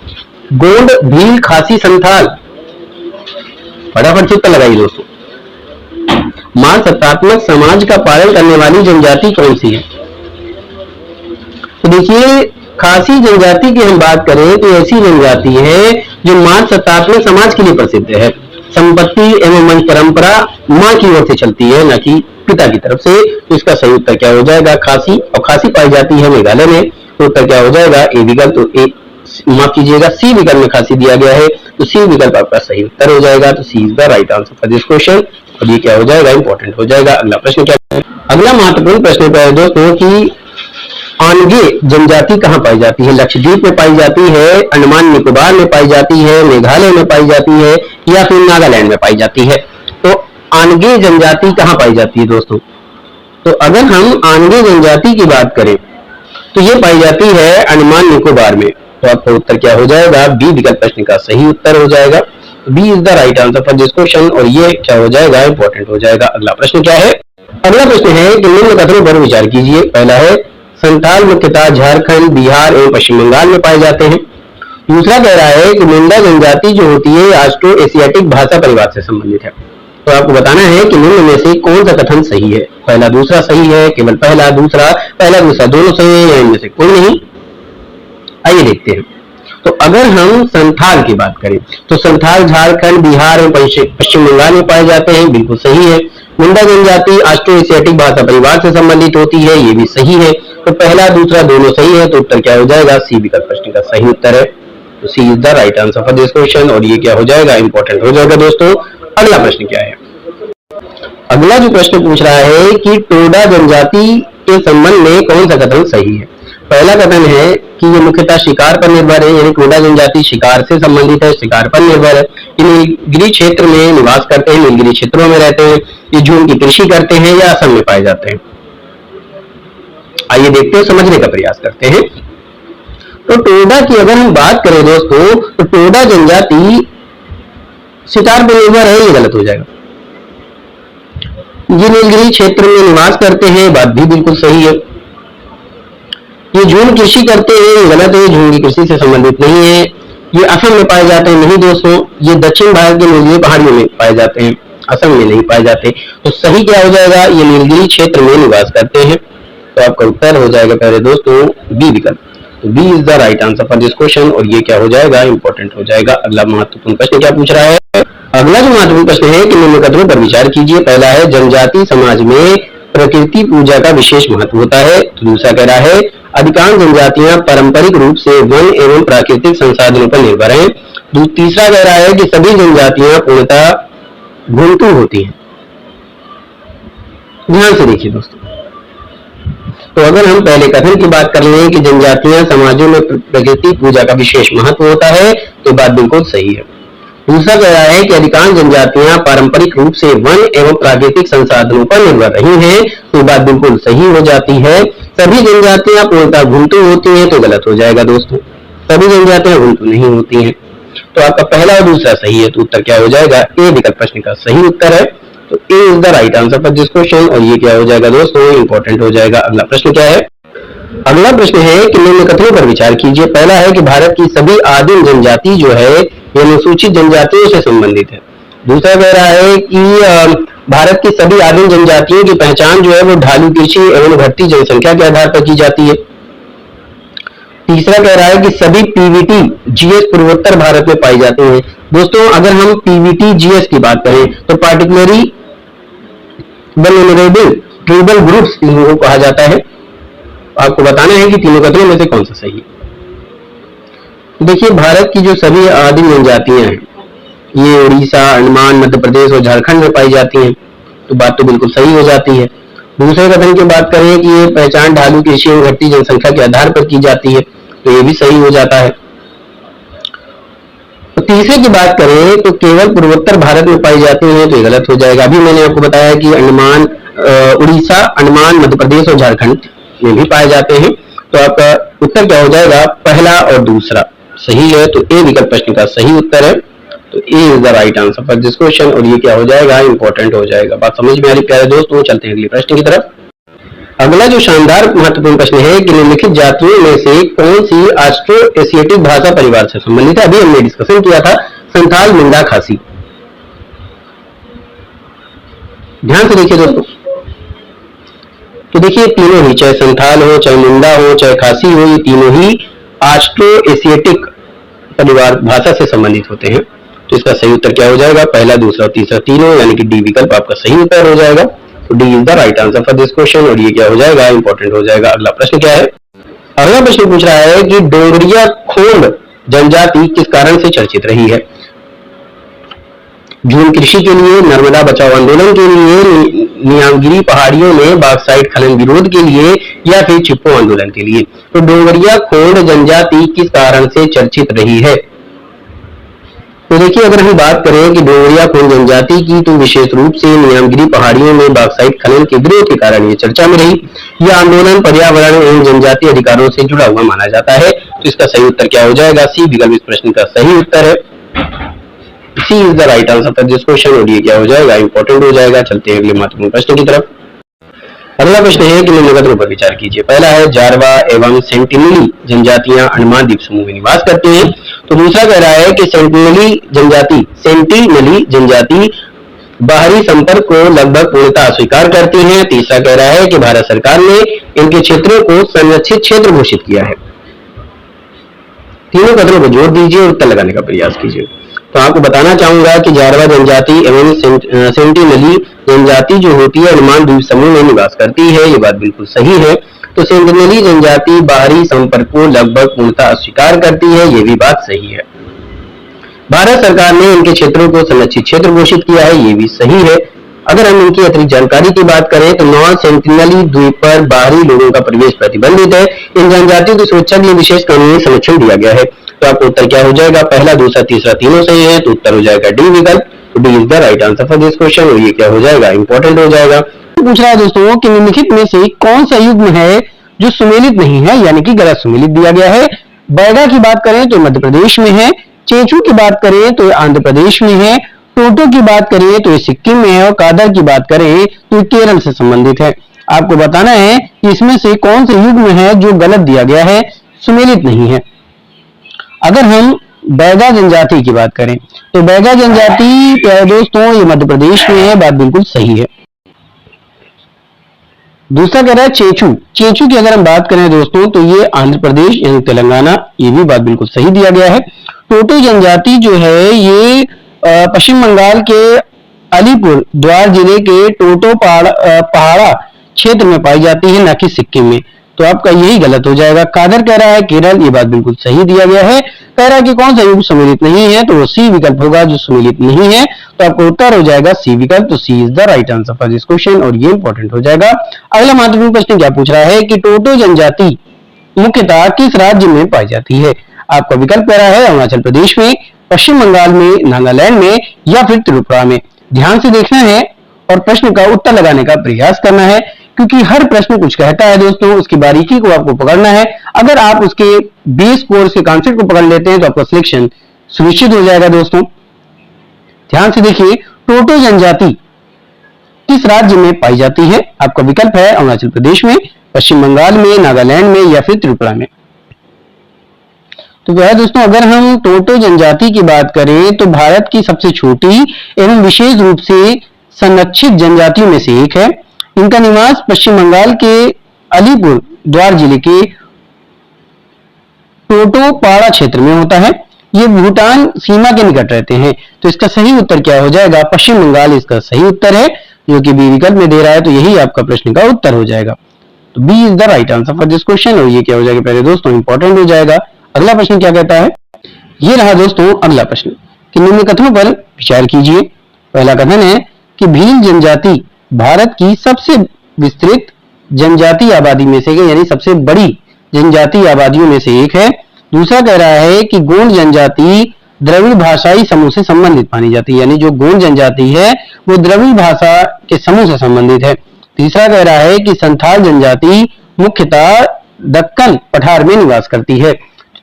गोंड, भील, खासी, संथाल। फटाफट से उत्तर लगाइए दोस्तों। मातृ सत्तात्मक समाज का पालन करने वाली जनजाति कौन सी है? तो देखिए, खासी जनजाति की हम बात करें तो ऐसी जनजाति है जो मातृ सत्तात्मक समाज के लिए प्रसिद्ध है। संपत्ति एवं वंश परंपरा मां की ओर से चलती है, न कि पिता की तरफ से। तो इसका सही उत्तर क्या हो जाएगा? खासी। और खासी पाई जाती है मेघालय में। तो उत्तर क्या हो जाएगा? ए विकल्प। तो ए माफ कीजिएगा, सी विकल्प में खासी दिया गया है, तो सी विकल्प आपका सही उत्तर हो जाएगा। तो C is the right answer for this question, और ये क्या हो जाएगा? इंपॉर्टेंट हो जाएगा। अगला प्रश्न क्या है? अगला महत्वपूर्ण प्रश्न है दोस्तों कि आनगे जनजाति कहाँ पाई जाती है? लक्षद्वीप में पाई जाती है, अंडमान निकोबार में पाई जाती है, मेघालय में पाई जाती है, या फिर नागालैंड में पाई जाती है? तो आनगे जनजाति कहाँ पाई जाती है दोस्तों? तो अगर हम आनगे जनजाति की बात करें तो ये पाई जाती है अंडमान निकोबार में। तो आपका उत्तर क्या हो जाएगा? बी विकल्प प्रश्न का सही उत्तर हो जाएगा। B is the right answer for this question, और ये क्या हो जाएगा? इंपॉर्टेंट हो जाएगा। अगला प्रश्न क्या है? अगला प्रश्न है कि निम्न कथनों पर विचार कीजिए। पहला है संथाल मुख्यतः झारखंड, बिहार एवं पश्चिम बंगाल में पाए जाते हैं। दूसरा कह रहा है कि मुंडा जनजाति जो होती है ऑस्ट्रो एशियाटिक भाषा परिवार से संबंधित है। तो आपको बताना है कि निम्न में से कौन सा कथन सही है? पहला दूसरा सही है, केवल पहला दूसरा दोनों सही है, या इनमें से कोई नहीं? आइए देखते हैं। तो अगर हम संथाल की बात करें तो संथाल झारखंड, बिहार और पश्चिम बंगाल में पाए जाते हैं, बिल्कुल सही है। मुंडा जनजाति ऑस्ट्रो एशियाटिक भाषा परिवार से संबंधित होती है, ये भी सही है। तो पहला दूसरा दोनों सही है, तो उत्तर क्या हो जाएगा? सी विकल्प प्रश्न का सही उत्तर है। तो C is the right answer for this question, और ये क्या हो जाएगा? इंपॉर्टेंट हो जाएगा दोस्तों। अगला प्रश्न क्या है? अगला जो प्रश्न पूछ रहा है कि टोडा जनजाति के संबंध में कौन सा कथन सही है? पहला कथन है कि ये मुख्यतः शिकार पर निर्भर है, यानी टोडा जनजाति शिकार से संबंधित है, शिकार पर निर्भर है। ये नीलगिरी क्षेत्र में निवास करते हैं, नीलगिरी क्षेत्रों में रहते हैं। ये झूम की कृषि करते हैं या असम में पाए जाते हैं? आइए देखते हैं, समझने का प्रयास करते हैं। तो टोडा की अगर हम बात करें दोस्तों, तो टोडा जनजाति शिकार पर निर्भर है, ये गलत हो जाएगा। ये नीलगिरी क्षेत्र में निवास करते हैं, बात भी बिल्कुल सही है। ये झूम कृषि करते हैं, ये गलत है, झूम की कृषि से संबंधित नहीं है। ये असम में पाए जाते हैं, नहीं दोस्तों। ये दक्षिण भारत के नीलगिरी पहाड़ियों में पाए जाते हैं, असम में नहीं पाए जाते। तो सही क्या हो जाएगा? ये नीलगिरी क्षेत्र में निवास करते हैं। तो आपका उत्तर हो जाएगा पहले दोस्तों बी विकल्प। तो B is the right answer for this question, और ये क्या हो जाएगा? इंपॉर्टेंट हो जाएगा। अगला महत्वपूर्ण प्रश्न क्या पूछ रहा है? अगला जो महत्वपूर्ण प्रश्न है कि निम्न कथनों पर विचार कीजिए। पहला है जनजाति समाज में प्रकृति पूजा का विशेष महत्व होता है। तो दूसरा कह रहा है अधिकांश जनजातियां पारंपरिक रूप से वन एवं प्राकृतिक संसाधनों पर निर्भर हैं। तीसरा कह रहा है कि सभी जनजातियां पूर्णतः घुमतू होती हैं। ध्यान से देखिए दोस्तों। तो अगर हम पहले कथन की बात कर लें कि जनजातियां समाजों में प्रकृति पूजा का विशेष महत्व होता है, तो बात बिल्कुल सही है। दूसरा कह रहा है कि अधिकांश जनजातियां पारंपरिक रूप से वन एवं प्राकृतिक संसाधनों पर निर्भर रही हैं, तो बात बिल्कुल सही हो जाती है। सभी जनजातियां पूर्णतः घुमतू होती हैं, तो गलत हो जाएगा दोस्तों। सभी जनजातियां घुमतू नहीं होती हैं। तो आपका पहला और दूसरा सही है, तो उत्तर क्या हो जाएगा? ए विकल्प प्रश्न का सही उत्तर है। तो A is the right answer for this question, और ये क्या हो जाएगा दोस्तों? इंपॉर्टेंट हो जाएगा। अगला प्रश्न क्या है? अगला प्रश्न है कि निम्न कथनों पर विचार कीजिए। पहला है कि भारत की सभी आदिम जनजाति जो है ये अनुसूचित जनजातियों से संबंधित है। दूसरा कह रहा है कि भारत की सभी आदिम जनजातियों की पहचान जो है वो ढालू कृषि एवं घटती जनसंख्या के आधार पर की जाती है। तीसरा कह रहा है कि सभी पीवीटी जीएस पूर्वोत्तर भारत में पाई जाते हैं। दोस्तों अगर हम पीवीटी जीएस की बात करें तो पार्टिकुलरली वल्नरेबल ट्राइबल ग्रुप्स इनको कहा जाता है। आपको बताना है कि तीनों कथनों में से कौन सा सही है। देखिए भारत की जो सभी आदिम जनजातियां हैं ये उड़ीसा, अंडमान, मध्य प्रदेश और झारखंड में पाई जाती हैं। तो बात तो बिल्कुल सही हो जाती है। दूसरे कथन की बात करें कि ये पहचान ढालू कृषि एवं घटती जनसंख्या के आधार पर की जाती है, तो ये भी सही हो जाता है। तो तीसरे की बात करें तो केवल पूर्वोत्तर भारत में पाई जाती है, तो ये गलत हो जाएगा। अभी मैंने आपको बताया कि अंडमान, उड़ीसा, अंडमान, मध्य प्रदेश और झारखंड में भी पाए जाते हैं। तो आपका उत्तर क्या हो जाएगा? पहला और दूसरा सही है, तो ए विकल्प प्रश्न का सही उत्तर है। तो A is the right answer for this question, और ये क्या हो जाएगा? इंपॉर्टेंट हो जाएगा। बात समझ में आ रही प्यारे दोस्तों? चलते हैं अगले प्रश्न की तरफ। अगला जो शानदार महत्वपूर्ण प्रश्न है कि निम्नलिखित जातियों में से कौन सी ऑस्ट्रो एशियाटिक भाषा परिवार से संबंधित है? अभी हमने डिस्कशन किया था संथाल, मुंडा, खासी। ध्यान से देखिए दोस्तों, तो देखिए तीनों ही, चाहे संथाल हो, चाहे मुंडा हो, चाहे खासी हो, ये तीनों ही ऑस्ट्रो एशियाटिक परिवार भाषा से संबंधित होते हैं। तो इसका सही उत्तर क्या हो जाएगा? पहला, दूसरा और तीसरा तीनों, यानी कि डी विकल्प आपका सही उत्तर हो जाएगा। तो D is the right answer for this question, और ये क्या हो जाएगा? इंपॉर्टेंट हो जाएगा। अगला प्रश्न क्या है? अगला प्रश्न पूछ रहा है कि डोंगरिया खोंड जनजाति किस कारण से चर्चित रही है? झूम कृषि के लिए, नर्मदा बचाओ आंदोलन के लिए, नियांगिरी पहाड़ियों में बॉक्साइट खनन विरोध के लिए, या फिर चिप्पो आंदोलन के लिए? तो डोंगरिया खोंड जनजाति किस कारण से चर्चित रही है? तो देखिए, अगर हम बात करें कि डोंगरिया खोंड जनजाति की, तो विशेष रूप से नियांगिरी पहाड़ियों में बॉक्साइट खनन के विरोध के कारण ये चर्चा में रही। यह आंदोलन पर्यावरण एवं जनजातीय अधिकारों से जुड़ा हुआ माना जाता है। तो इसका सही उत्तर क्या हो जाएगा? सी विकल्प इस प्रश्न का सही उत्तर है। C is the right answer for this question, और ये क्या हो जाएगा? इंपॉर्टेंट हो जाएगा। चलते हैं अगले महत्वपूर्ण प्रश्न की तरफ। अगला प्रश्न है कि निम्नलिखित पर विचार कीजिए। पहला है जारवा एवं सेंटिनली जनजातियां अंडमान द्वीप समूह में निवास करती हैं। तो दूसरा कह रहा है कि सेंटिनली जनजाति बाहरी संपर्क को लगभग पूर्णतः अस्वीकार करती है। तीसरा कह रहा है कि भारत सरकार ने इनके क्षेत्रों को संरक्षित क्षेत्र घोषित किया है। तीनों कथनों को जोड़ दीजिए और उत्तर लगाने का प्रयास कीजिए। तो आपको बताना चाहूंगा कि जारवा जनजाति एवं सेंटिनली जनजाति जो होती है अंडमान द्वीप समूह में निवास करती है, ये बात बिल्कुल सही है। तो सेंटिनली जनजाति बाहरी संपर्क को लगभग पूर्णतः अस्वीकार करती है, ये भी बात सही है। भारत सरकार ने इनके क्षेत्रों को संरक्षित क्षेत्र घोषित किया है, ये भी सही है। अगर हम इनकी अतिरिक्त जानकारी की बात करें तो नॉन सेंटिनली द्वीप पर बाहरी लोगों का प्रवेश प्रतिबंधित है। इन जनजातियों की सुरक्षा के लिए विशेष कानूनी संरक्षण दिया गया है। तो आपको उत्तर क्या हो जाएगा? पहला, दूसरा, तीसरा तीनों सही है, तो उत्तर हो जाएगा डी विकल्प। तो D is the right answer for this question, और ये क्या हो जाएगा? इंपॉर्टेंट हो जाएगा। पूछ रहा है दोस्तों कि निम्नलिखित में से कौन सा युग्म है जो सुमेलित नहीं है, यानी कि गलत सुमेलित दिया गया है? बैगा की बात करें तो मध्य प्रदेश में है, चेचू की बात करें तो आंध्र प्रदेश में है, टोटो की बात करें तो ये सिक्किम में है, और कादर की बात करें तो केरल से संबंधित है। आपको बताना है कि इसमें से कौन सा युग्म है जो गलत दिया गया है, सुमेलित नहीं है। अगर हम बैगा जनजाति की बात करें तो बैगा जनजाति प्यारे दोस्तों ये मध्य प्रदेश में है, बात बिल्कुल सही है। दूसरा कह रहा है चेचू। चेचू की अगर हम बात करें दोस्तों तो ये आंध्र प्रदेश यानी तेलंगाना, ये भी बात बिल्कुल सही दिया गया है। टोटो जनजाति जो है ये पश्चिम बंगाल के अलीपुर द्वार जिले के टोटो पहाड़ा क्षेत्र में पाई जाती है, न कि सिक्किम में। तो आपका यही गलत हो जाएगा। कादर कह रहा है केरल, ये बात बिल्कुल सही दिया गया है। कह रहा है कि कौन सा युग सम्मिलित नहीं है, तो वो सी विकल्प होगा जो सम्मिलित नहीं है। तो आपका उत्तर हो जाएगा सी विकल्प। तो C is the right answer for this question, और ये इंपॉर्टेंट हो जाएगा। अगला महत्वपूर्ण प्रश्न क्या पूछ रहा है कि टोटो जनजाति मुख्यतः किस राज्य में पाई जाती है? आपका विकल्प कह रहा है अरुणाचल प्रदेश में, पश्चिम बंगाल में, नागालैंड में, या फिर त्रिपुरा में। ध्यान से देखना है और प्रश्न का उत्तर लगाने का प्रयास करना है, क्योंकि हर प्रश्न कुछ कहता है दोस्तों, उसकी बारीकी को आपको पकड़ना है। अगर आप उसके बेस कोर्स के कॉन्सेप्ट को पकड़ लेते हैं तो आपका सिलेक्शन सुनिश्चित हो जाएगा दोस्तों। ध्यान से देखिए, टोटो जनजाति किस राज्य में पाई जाती है? आपका विकल्प है अरुणाचल प्रदेश में, पश्चिम बंगाल में, नागालैंड में, या फिर त्रिपुरा में। तो वह दोस्तों अगर हम टोटो जनजाति की बात करें तो भारत की सबसे छोटी एवं विशेष रूप से संरक्षित जनजातियों में से एक है। इनका निवास पश्चिम बंगाल के अलीपुर द्वार जिले के टोटोपाड़ा क्षेत्र में होता है। ये भूटान सीमा के निकट रहते हैं। तो इसका सही उत्तर क्या हो जाएगा? पश्चिम बंगाल इसका सही उत्तर है, जो कि बी विकल्प में दे रहा है। तो यही आपका प्रश्न का उत्तर हो जाएगा। तो B is the right answer for this question, और ये क्या हो जाएगा पहले दोस्तों? इंपॉर्टेंट हो जाएगा। अगला प्रश्न क्या कहता है? ये रहा दोस्तों अगला प्रश्न कि निम्न कथनों पर विचार कीजिए। पहला कथन है कि भील जनजाति भारत की सबसे विस्तृत जनजातीय आबादी में से यानी सबसे बड़ी जनजातीय आबादियों में से एक है। दूसरा कह रहा है कि गोंड जनजाति द्रविड़ भाषाई समूह से संबंधित मानी जाती है, यानी जो गोंड जनजाति है वो द्रविड़ भाषा के समूह से संबंधित है। तीसरा कह रहा है कि संथाल जनजाति मुख्यतः दक्कन पठार में निवास करती है।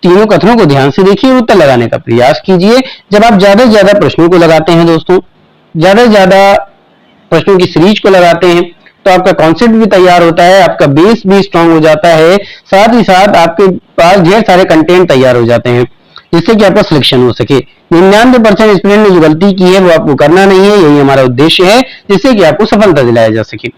तीनों कथनों को ध्यान से देखिए और उत्तर लगाने का प्रयास कीजिए। जब आप ज्यादा से ज्यादा प्रश्नों को लगाते हैं दोस्तों, ज्यादा से ज्यादा प्रश्नों की सीरीज को लगाते हैं, तो आपका कॉन्सेप्ट भी तैयार होता है, आपका बेस भी स्ट्रांग हो जाता है, साथ ही साथ आपके पास ढेर सारे कंटेंट तैयार हो जाते हैं, जिससे कि आपका सिलेक्शन हो सके। 99% स्टूडेंट ने जो गलती की है वो आपको करना नहीं है, यही हमारा उद्देश्य है, जिससे कि आपको सफलता दिलाया जा सके।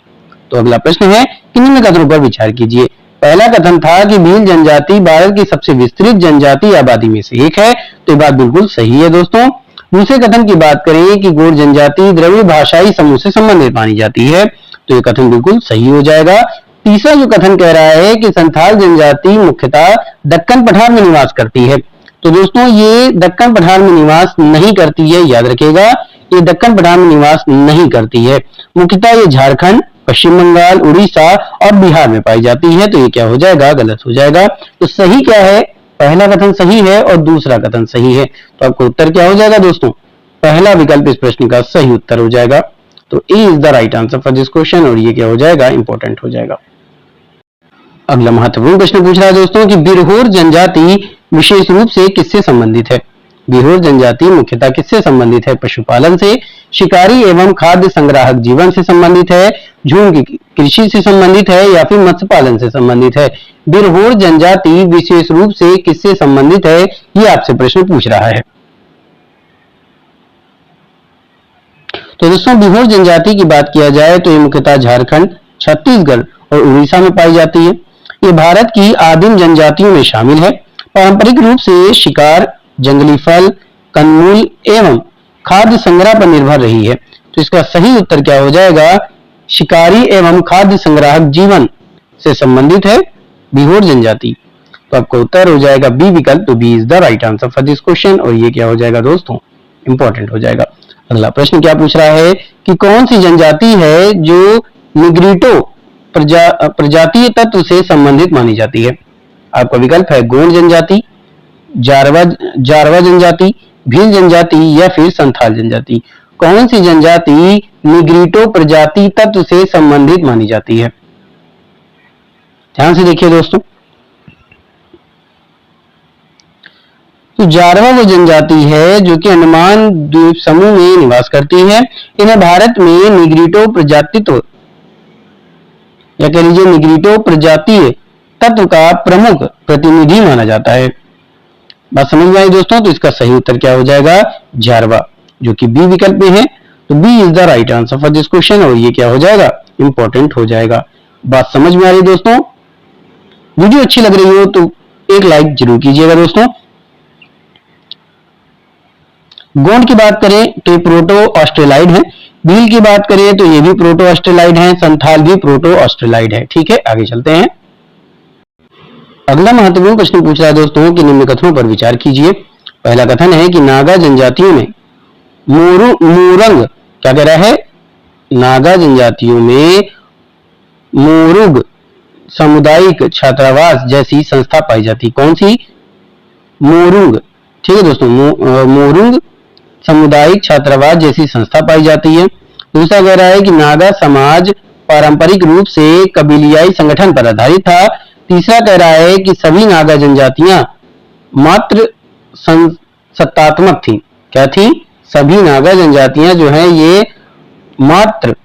तो अगला प्रश्न है कि निम्न कथनों पर विचार कीजिए। पहला कथन था कि भील जनजाति भारत की सबसे विस्तृत जनजातीय आबादी में से एक है, तो ये बात बिल्कुल सही है दोस्तों। दूसरे कथन की बात करें कि गोंड जनजाति द्रविड़ भाषाई समूह से संबंधित मानी जाती है, तो ये कथन बिल्कुल सही हो जाएगा। तीसरा जो कथन कह रहा है कि संथाल जनजाति मुख्यतः दक्कन पठार में निवास करती है, तो दोस्तों ये दक्कन पठार में निवास नहीं करती है, याद रखिएगा, ये दक्कन पठार में निवास नहीं करती है। मुख्यतः ये झारखंड, पश्चिम बंगाल, उड़ीसा और बिहार में पाई जाती है, तो ये क्या हो जाएगा, गलत हो जाएगा। तो सही क्या है, पहला कथन सही है और दूसरा कथन सही है, तो आपका उत्तर क्या हो जाएगा दोस्तों, पहला विकल्प इस प्रश्न का सही उत्तर हो जाएगा। तो A is the right answer for this question, और ये क्या हो जाएगा, इंपॉर्टेंट हो जाएगा। अगला महत्वपूर्ण प्रश्न पूछ रहा है दोस्तों कि बिरहोर जनजाति विशेष रूप से किससे संबंधित है। बिरहोर जनजाति मुख्यतः किससे संबंधित है, पशुपालन से, शिकारी एवं खाद्य संग्राहक जीवन से संबंधित है, झूम की कृषि से संबंधित है, या फिर मत्स्य पालन से संबंधित है। बिरहोर जनजाति विशेष रूप से किससे संबंधित है, ये आपसे प्रश्न पूछ रहा है। तो दोस्तों बिरहोर जनजाति की बात किया जाए तो ये मुख्यतः झारखंड, छत्तीसगढ़ और उड़ीसा में पाई जाती है। ये भारत की आदिम जनजातियों में शामिल है। पारंपरिक रूप से शिकार, जंगली फल, कंदमूल एवं खाद्य संग्रह पर निर्भर रही है, तो इसका सही उत्तर क्या हो जाएगा, शिकारी एवं खाद्य संग्राहक जीवन से संबंधित है बिरहोर जनजाति। तो आपका उत्तर हो जाएगा बी विकल्प, तो B is the right answer for this question, और ये क्या हो जाएगा दोस्तों, इंपॉर्टेंट हो जाएगा। अगला प्रश्न क्या पूछ रहा है कि कौन सी जनजाति है जो निग्रिटो प्रजातीय तत्व से संबंधित मानी जाती है। आपका विकल्प है गोंड जनजाति, जारवा जनजाति, भील जनजाति या फिर संथाल जनजाति। कौन सी जनजाति निग्रिटो प्रजाति तत्व से संबंधित मानी जाती है, ध्यान से देखिए दोस्तों। तो जारवा वो जनजाति है जो कि अंडमान द्वीप समूह में निवास करती है। इन्हें भारत में निग्रिटो प्रजातित्व या कह लीजिए निग्रिटो प्रजातीय तत्व का प्रमुख प्रतिनिधि माना जाता है। बात समझ में आई दोस्तों, तो इसका सही उत्तर क्या हो जाएगा, जारवा, जो कि बी विकल्प में है। तो B is the right answer for this question, और ये क्या हो जाएगा, इंपॉर्टेंट हो जाएगा। बात समझ में आ रही दोस्तों। वीडियो अच्छी लग रही हो तो एक लाइक जरूर कीजिएगा दोस्तों। गोंड की बात करें तो ये प्रोटो ऑस्ट्रेलाइड है। भील की बात करें तो ये भी प्रोटो ऑस्ट्रेलाइड है। संथाल भी प्रोटो ऑस्ट्रेलाइड है। ठीक है, आगे चलते हैं। अगला महत्वपूर्ण प्रश्न पूछ रहा है दोस्तों कि निम्न कथनों पर विचार कीजिए। पहला कथन है कि नागा जनजातियों में मोरंग, क्या कह रहा है, नागा जनजातियों में मोरुग सामुदायिक छात्रावास जैसी संस्था पाई जाती। कौन सी, मोरुंग। ठीक है दोस्तों, मोरुंग सामुदायिक छात्रावास जैसी संस्था पाई जाती है। दूसरा कह रहा है कि नागा समाज पारंपरिक रूप से कबीलियाई संगठन पर आधारित था। तीसरा कह रहा है कि सभी नागा जनजातियां मात्र सत्तात्मक थी। क्या थी, सभी नागा जनजातियां जो है ये मात्र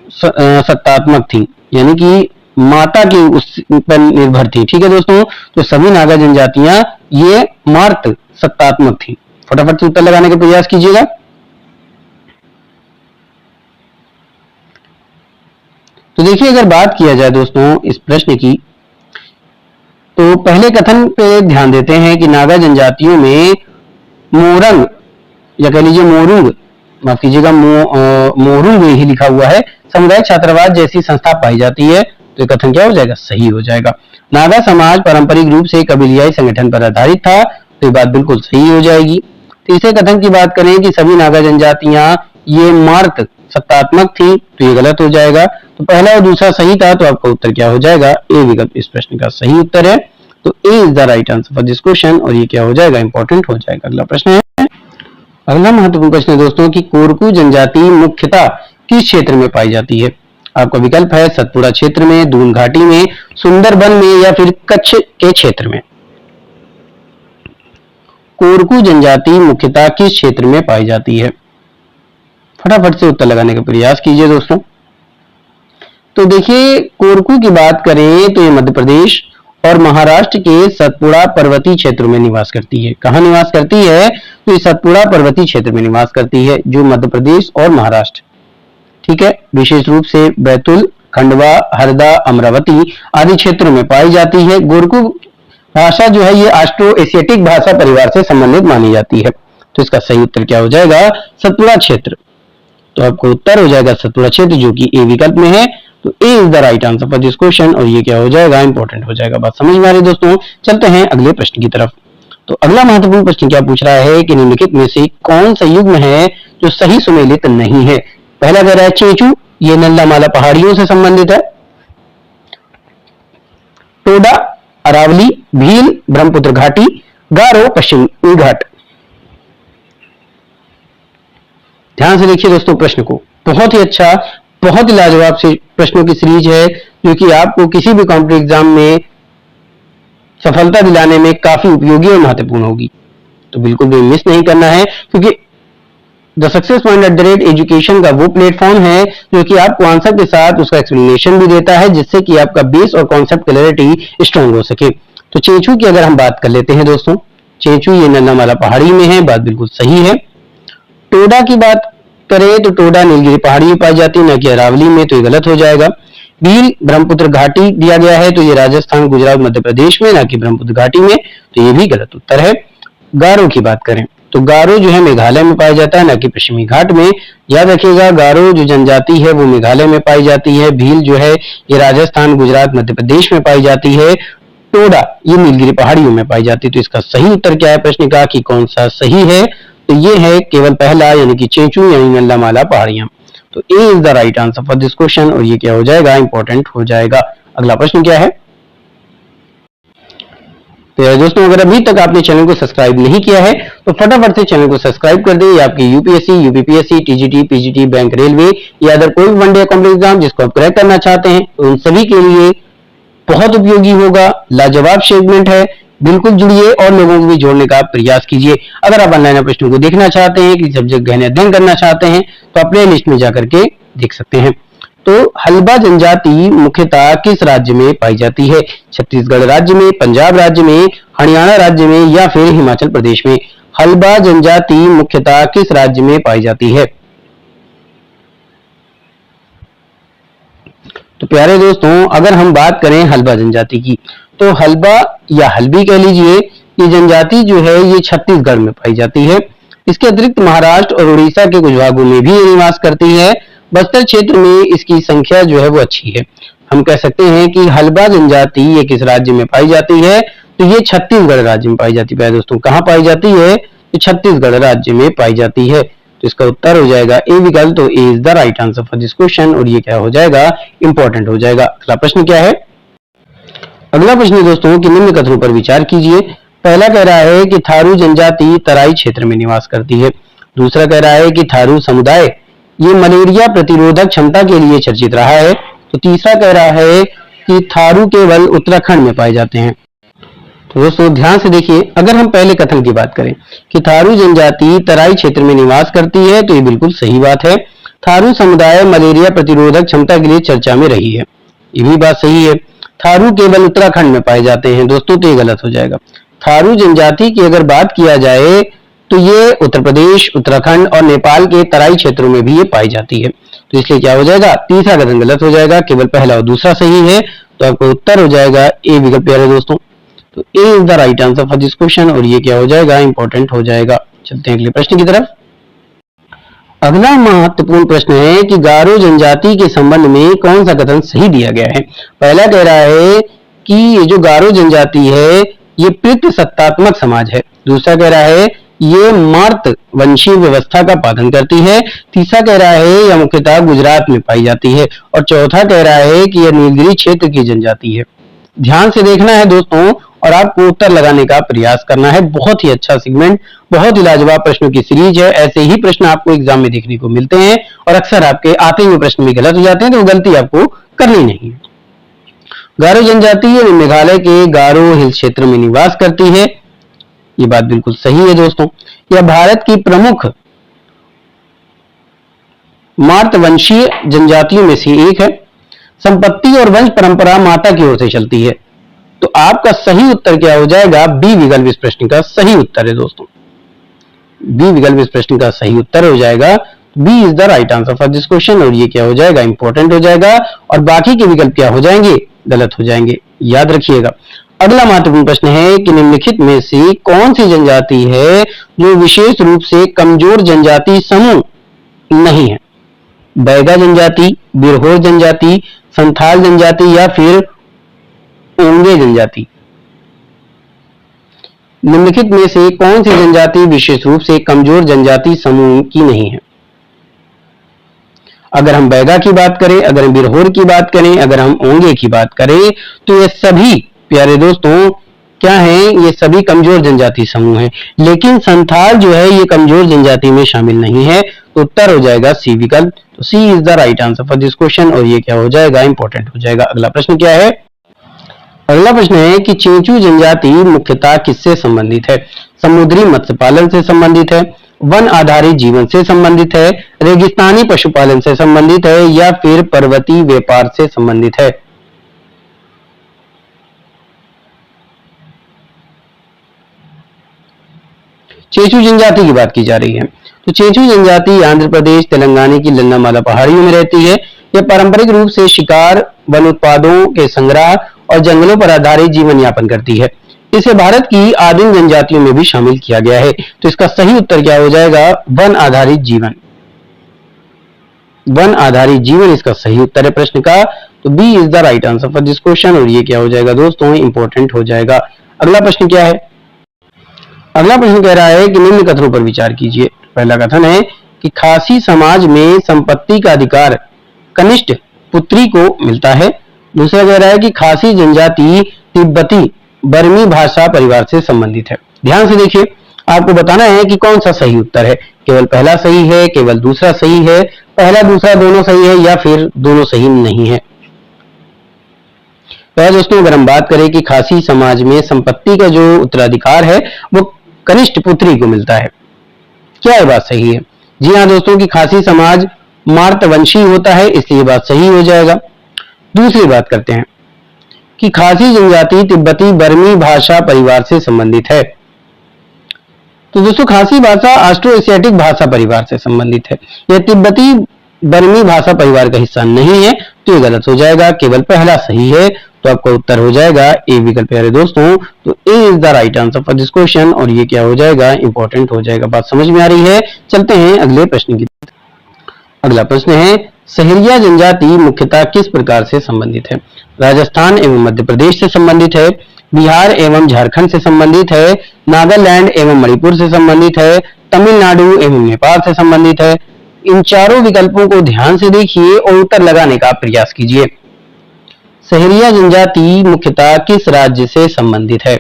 सत्तात्मक थी, यानी कि माता की उस पर निर्भर थी। ठीक है दोस्तों, तो सभी नागा जनजातियां ये मात्र सत्तात्मक थी। फटाफट से उत्तर लगाने का प्रयास कीजिएगा। तो देखिए, अगर बात किया जाए दोस्तों इस प्रश्न की, तो पहले कथन पे ध्यान देते हैं कि नागा जनजातियों में मोरंग या कह लीजिए मोरुंग, माफ कीजिएगा मोरुंग ही लिखा हुआ है, सामुदायिक छात्रावास जैसी संस्था पाई जाती है। तो ये कथन क्या हो जाएगा, सही हो जाएगा। नागा समाज पारंपरिक रूप से कबीलियाई संगठन पर आधारित था, तो ये बात बिल्कुल सही हो जाएगी। तीसरे कथन की बात करें कि सभी नागा जनजातियां ये मार्त सत्तात्मक थी, तो ये गलत हो जाएगा। तो पहला और दूसरा सही था, तो आपका उत्तर क्या हो जाएगा? ए विकल्प इस प्रश्न का सही उत्तर है। तो A is the right answer for this question, और ये क्या हो जाएगा? इंपॉर्टेंट हो जाएगा। अगला प्रश्न है, अगला महत्वपूर्ण प्रश्न है दोस्तों कि कोरकू जनजाति मुख्यतः किस क्षेत्र में पाई जाती है? आपका विकल्प है सतपुड़ा क्षेत्र में, दून घाटी में, सुंदरबन में, या फिर कच्छ के क्षेत्र में। कोरकू जनजाति मुख्यतः किस क्षेत्र में पाई जाती है? फटाफट से उत्तर लगाने का प्रयास कीजिए दोस्तों। तो देखिए, कोरकू की बात करें तो ये मध्य प्रदेश और महाराष्ट्र के सतपुड़ा पर्वतीय क्षेत्रों में निवास करती है। कहाँ निवास करती है? तो ये सतपुड़ा पर्वतीय क्षेत्र में निवास करती है, जो मध्य प्रदेश और महाराष्ट्र, ठीक है, विशेष रूप से बैतूल, खंडवा, हरदा, अमरावती आदि क्षेत्रों में पाई जाती है। कोरकू भाषा जो है ये ऑस्ट्रो एशियाटिक भाषा परिवार से संबंधित मानी जाती है। तो इसका सही उत्तर क्या हो जाएगा? सतपुड़ा क्षेत्र। तो आपको उत्तर हो जाएगा सतपुड़ा क्षेत्र, जो कि ए विकल्प में है। तो A is the right answer for this question, और ये क्या हो जाएगा? इंपॉर्टेंट हो जाएगा। बात समझ में आ रही दोस्तों? चलते हैं अगले प्रश्न की तरफ। तो अगला महत्वपूर्ण प्रश्न क्या पूछ रहा है कि निम्नलिखित में से कौन सा युग्म है जो सही सुमेलित नहीं है? पहला कह रहा है चेचू, ये नल्लामाला पहाड़ियों से संबंधित है। टोडा, अरावली, भील, ब्रह्मपुत्र घाटी, गारो, पश्चिमी घाट। ध्यान से देखिए दोस्तों प्रश्न को, बहुत ही अच्छा, बहुत ही लाजवाब से प्रश्नों की सीरीज है, जो कि आपको किसी भी कॉम्पिटिटिव एग्जाम में सफलता दिलाने में काफी उपयोगी और महत्वपूर्ण होगी। तो बिल्कुल भी मिस नहीं करना है, क्योंकि द सक्सेस पॉइंट @education का वो प्लेटफॉर्म है जो कि आपको आंसर के साथ उसका एक्सप्लेनेशन भी देता है, जिससे कि आपका बेस और कॉन्सेप्ट क्लैरिटी स्ट्रांग हो सके। तो चेंचू की अगर हम बात कर लेते हैं दोस्तों, चेंचू ये नल्लामाला पहाड़ी में है, बात बिल्कुल सही है। टोडा की बात करें तो टोडा नीलगिरी पहाड़ी में पाई जाती है, न कि अरावली में, तो ये गलत हो जाएगा। भील ब्रह्मपुत्र घाटी दिया गया है, तो ये राजस्थान, गुजरात, मध्य प्रदेश में, न कि ब्रह्मपुत्र घाटी में, तो ये भी गलत उत्तर है। गारो की बात करें तो गारो जो है मेघालय में पाया जाता है, न कि पश्चिमी घाट में। याद रखिएगा, गारो जो जनजाति है वो मेघालय में पाई जाती है। भील जो है ये राजस्थान, गुजरात, मध्य प्रदेश में पाई जाती है। टोडा ये नीलगिरी पहाड़ियों में पाई जाती है। तो इसका सही उत्तर क्या है प्रश्न का, कि कौन सा सही है? तो ये है केवल पहला, यानी कि चेंचू यानी नल्लामाला पहाड़ियां। तो A is the right answer for this question, और ये क्या हो जाएगा? इंपॉर्टेंट हो जाएगा। अगला प्रश्न क्या है? तो दोस्तों, अगर अभी तक आपने चैनल को सब्सक्राइब नहीं किया है तो फटाफट से चैनल को सब्सक्राइब कर दें। ये आपके UPSC, UPPSC, TGT, PGT, bank, railway या अदर कोई भी वनडे कॉम्पिटिटिव एग्जाम जिसको आप क्रैक करना चाहते हैं, तो उन सभी के लिए बहुत उपयोगी होगा। लाजवाब सेगमेंट है, बिल्कुल जुड़िए और लोगों को भी जोड़ने का प्रयास कीजिए। अगर आप ऑनलाइन प्रश्नों को देखना चाहते हैं, किसी सब्जेक्ट गहन अध्ययन करना चाहते हैं, तो आप प्ले लिस्ट में जाकर के देख सकते हैं। तो हल्बा जनजाति मुख्यतः किस राज्य में पाई जाती है? छत्तीसगढ़ राज्य में, पंजाब राज्य में, हरियाणा राज्य में, या फिर हिमाचल प्रदेश में? हल्बा जनजाति मुख्यतः किस राज्य में पाई जाती है? तो प्यारे दोस्तों, अगर हम बात करें हल्बा जनजाति की, तो हल्बा या हल्बी कह लीजिए, ये जनजाति जो है ये छत्तीसगढ़ में पाई जाती है। इसके अतिरिक्त महाराष्ट्र और उड़ीसा के कुछ भागों में भी निवास करती है। बस्तर क्षेत्र में इसकी संख्या जो है वो अच्छी है। हम कह सकते हैं कि हल्बा जनजाति ये किस राज्य में पाई जाती है? तो ये छत्तीसगढ़ राज्य में पाई जाती है। दोस्तों, कहाँ पाई जाती है? तो छत्तीसगढ़ राज्य में पाई जाती है। तो इसका उत्तर हो जाएगा ए विकल्प। तो A is the right answer for this question, और ये क्या हो जाएगा? इंपॉर्टेंट हो जाएगा। अगला प्रश्न क्या है? अगला प्रश्न दोस्तों कि निम्न कथनों पर विचार कीजिए। पहला कह रहा है कि थारू जनजाति तराई क्षेत्र में निवास करती है। दूसरा कह रहा है कि थारू समुदाय ये मलेरिया प्रतिरोधक क्षमता के लिए चर्चित रहा है। तो तीसरा कह रहा है कि थारू केवल उत्तराखंड में पाए जाते हैं। तो दोस्तों ध्यान से देखिए, अगर हम पहले कथन की बात करें कि थारू जनजाति तराई क्षेत्र में निवास करती है, तो ये बिल्कुल सही बात है। थारू समुदाय मलेरिया प्रतिरोधक क्षमता के लिए चर्चा में रही है, ये भी बात सही है। थारू केवल उत्तराखंड में पाए जाते हैं दोस्तों, तो ये गलत हो जाएगा। थारू जनजाति की अगर बात किया जाए तो ये उत्तर प्रदेश, उत्तराखंड और नेपाल के तराई क्षेत्रों में भी ये पाई जाती है। तो इसलिए क्या हो जाएगा? तीसरा कथन गलत हो जाएगा, केवल पहला और दूसरा सही है। तो आपका उत्तर हो जाएगा ए विकल्प। प्यारे दोस्तों, तो A is the right answer for this question, और ये क्या हो जाएगा? इंपॉर्टेंट हो जाएगा। चलते हैं अगले प्रश्न की तरफ। अगला महत्वपूर्ण प्रश्न है कि गारो जनजाति के संबंध में कौन सा कथन सही दिया गया है? पहला कह रहा है कि ये जो गारो जनजाति है ये पितृसत्तात्मक समाज है। दूसरा कह रहा है ये मार्त वंशीय व्यवस्था का पालन करती है। तीसरा कह रहा है यह मुख्यतः गुजरात में पाई जाती है। और चौथा कह रहा है कि यह नीलगिरी क्षेत्र की जनजाति है। ध्यान से देखना है दोस्तों और आपको उत्तर लगाने का प्रयास करना है। बहुत ही अच्छा सेगमेंट, बहुत ही लाजवाब प्रश्नों की सीरीज है। ऐसे ही प्रश्न आपको एग्जाम में देखने को मिलते हैं और अक्सर आपके आते हुए प्रश्न भी गलत हो जाते हैं, तो गलती आपको करनी नहीं है। गारो जनजाति मेघालय के गारो हिल क्षेत्र में निवास करती है। ये बात बिल्कुल सही है दोस्तों। यह भारत की प्रमुख मार्तवंशीय जनजातियों में से एक है। संपत्ति और वंश परंपरा माता की ओर से चलती है। तो आपका सही उत्तर क्या हो जाएगा? बी विकल्प इस प्रश्न का सही उत्तर है दोस्तों। बी विकल्प इस प्रश्न का सही उत्तर हो जाएगा। B is the right answer for this question. और ये क्या हो जाएगा? इंपॉर्टेंट हो जाएगा। और बाकी के विकल्प क्या हो जाएंगे? गलत हो जाएंगे, याद रखिएगा। अगला महत्वपूर्ण प्रश्न है कि निम्नलिखित में से कौन सी जनजाति है जो विशेष रूप से कमजोर जनजाति समूह नहीं है? बैगा जनजाति, बिरहोर जनजाति, संथाल जनजाति या फिर ओंगे जनजाति। निम्नलिखित में से कौन सी जनजाति विशेष रूप से कमजोर जनजाति समूह की नहीं है? अगर हम बैगा की बात करें, अगर हम बिरहोर की बात करें, अगर हम ओंगे की बात करें, तो ये सभी प्यारे दोस्तों क्या हैं? ये सभी कमजोर जनजाति समूह हैं। लेकिन संथाल जो है ये कमजोर जनजाति में शामिल नहीं है। तो उत्तर हो जाएगा सी विकल्प। तो C is the right answer for this question. और ये क्या हो जाएगा? इंपॉर्टेंट हो जाएगा। अगला प्रश्न क्या है? अगला प्रश्न है कि चेंचू जनजाति मुख्यतः किससे संबंधित है? समुद्री मत्स्य पालन से संबंधित है, वन आधारित जीवन से संबंधित है, रेगिस्तानी पशुपालन से संबंधित है या फिर पर्वतीय व्यापार से संबंधित है? चेंचू जनजाति की बात की जा रही है। तो चेंचू जनजाति आंध्र प्रदेश, तेलंगाना की लन्नामाला पहाड़ियों में रहती है। यह पारंपरिक रूप से शिकार, वन उत्पादों के संग्रह और जंगलों पर आधारित जीवन यापन करती है। इसे भारत की आदिम जनजातियों में भी शामिल किया गया है। तो इसका सही उत्तर क्या हो जाएगा? वन आधारित जीवन। वन आधारित जीवन इसका सही उत्तर है प्रश्न का। तो B is the right answer for this question. और ये क्या हो जाएगा दोस्तों? इंपॉर्टेंट हो जाएगा। अगला प्रश्न क्या है? अगला प्रश्न कह रहा है कि निम्न कथनों पर विचार कीजिए। पहला कथन है कि खासी समाज में संपत्ति का अधिकार कनिष्ठ पुत्री को मिलता है। दूसरा कह रहा है कि खासी जनजाति तिब्बती बर्मी भाषा परिवार से संबंधित है। ध्यान से देखिए, आपको बताना है कि कौन सा सही उत्तर है। केवल पहला सही है, केवल दूसरा सही है, पहला दूसरा दोनों सही है या फिर दोनों सही नहीं है। तो दोस्तों अगर हम बात करें कि खासी समाज में संपत्ति का जो उत्तराधिकार है वो कनिष्ठ पुत्री को मिलता है, क्या ये बात सही है? जी हाँ दोस्तों, कि खासी समाज मार्तवंशी होता है, इसलिए बात सही हो जाएगा। दूसरी बात करते हैं कि खासी जनजाति तिब्बती बर्मी भाषा परिवार से संबंधित है। तो दोस्तों खासी भाषा ऑस्ट्रो एशियाटिक भाषा परिवार से संबंधित है। यह तिब्बती बर्मी भाषा परिवार का हिस्सा नहीं है। तो ये गलत हो जाएगा, केवल पहला सही है। तो आपका उत्तर हो जाएगा ए विकल्प प्यारे दोस्तों। तो A is the right answer for this question. और ये क्या हो जाएगा? इंपॉर्टेंट हो जाएगा। बात समझ में आ रही है? चलते हैं अगले प्रश्न की। अगला प्रश्न है सहरिया जनजाति मुख्यतः किस प्रकार से संबंधित है? राजस्थान एवं मध्य प्रदेश से संबंधित है, बिहार एवं झारखंड से संबंधित है, नागालैंड एवं मणिपुर से संबंधित है, तमिलनाडु एवं नेपाल से संबंधित है। इन चारों विकल्पों को ध्यान से देखिए और उत्तर लगाने का प्रयास कीजिए। सहरिया जनजाति मुख्यतः किस राज्य से संबंधित है?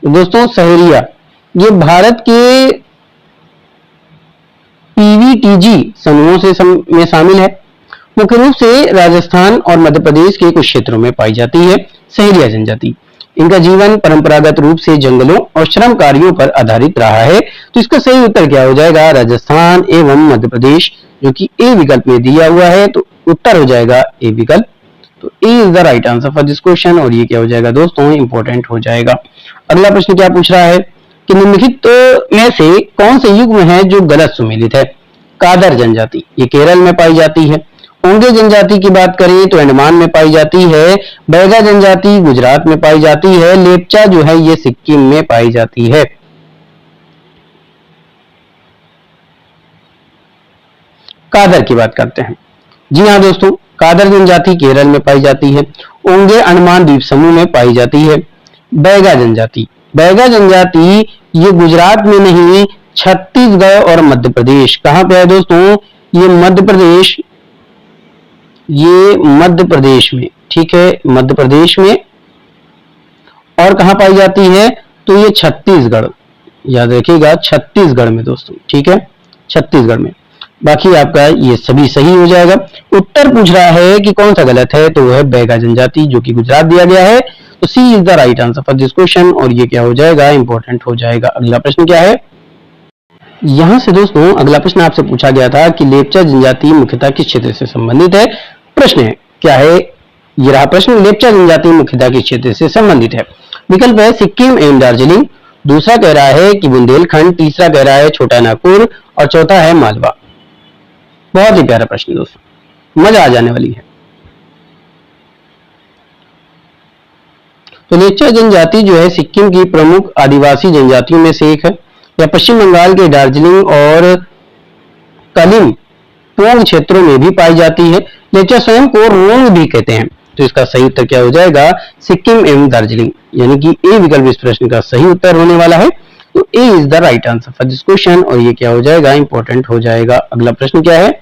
दोस्तों सहरिया ये भारत के पीवीटीजी समूहों से में शामिल है। मुख्य रूप से राजस्थान और मध्य प्रदेश के कुछ क्षेत्रों में पाई जाती है सहरिया जनजाति। इनका जीवन परंपरागत रूप से जंगलों और श्रम कार्यों पर आधारित रहा है। तो इसका सही उत्तर क्या हो जाएगा? राजस्थान एवं मध्य प्रदेश, जो कि ए विकल्प में दिया हुआ है। तो उत्तर हो जाएगा ए विकल्प। तो A is the right answer for this question. और ये क्या हो जाएगा दोस्तों? इंपॉर्टेंट हो जाएगा। अगला प्रश्न क्या पूछ रहा है कि निम्नलिखित में से कौन से युग्म है जो गलत सुमेलित है? कादर जनजाति ये केरल में पाई जाती है। ओंगे जनजाति की बात करें तो अंडमान में पाई जाती है। बैगा जनजाति गुजरात में पाई जाती है। लेप्चा जो है ये सिक्किम में पाई जाती है। कादर की बात करते हैं। जी हाँ दोस्तों, कादर जनजाति केरल में पाई जाती है। ओंगे अंडमान द्वीप समूह में पाई जाती है। बैगा जनजाति बैगा जनजाति ये गुजरात में नहीं, छत्तीसगढ़ और मध्य प्रदेश, कहां पे है दोस्तों, ये मध्य प्रदेश में, ठीक है, मध्य प्रदेश में। और कहां पाई जाती है, तो ये छत्तीसगढ़, याद रखिएगा छत्तीसगढ़ में दोस्तों, ठीक है, छत्तीसगढ़ में। बाकी आपका ये सभी सही हो जाएगा। उत्तर पूछ रहा है कि कौन सा गलत है, तो वो है बैगा जनजाति, जो कि गुजरात दिया गया है, तो C is the right answer for this question. और ये क्या हो जाएगा, इंपॉर्टेंट हो जाएगा। अगला प्रश्न क्या है, यहां से दोस्तों अगला प्रश्न आपसे पूछा गया था कि लेप्चा जनजाति मुख्यतः किस क्षेत्र से संबंधित है। प्रश्न है क्या है, ये रहा प्रश्न, लेप्चा जनजाति मुख्यतः किस क्षेत्र से संबंधित है। विकल्प है सिक्किम एवं दार्जिलिंग, दूसरा कह रहा है कि बुंदेलखंड, तीसरा कह रहा है छोटा नागपुर और चौथा है मालवा। बहुत ही प्यारा प्रश्न दोस्तों, मजा आ जाने वाली है। तो लेप्चा जनजाति जो है सिक्किम की प्रमुख आदिवासी जनजातियों में से एक है। यह पश्चिम बंगाल के दार्जिलिंग और कालिम्पोंग क्षेत्रों में भी पाई जाती है। लेप्चा स्वयं को रोंग भी कहते हैं। तो इसका सही उत्तर क्या हो जाएगा, सिक्किम एवं दार्जिलिंग, यानी कि ए विकल्प इस प्रश्न का सही उत्तर होने वाला है। तो A is the right answer for this question. और ये क्या हो जाएगा, इंपॉर्टेंट हो जाएगा। अगला प्रश्न क्या है,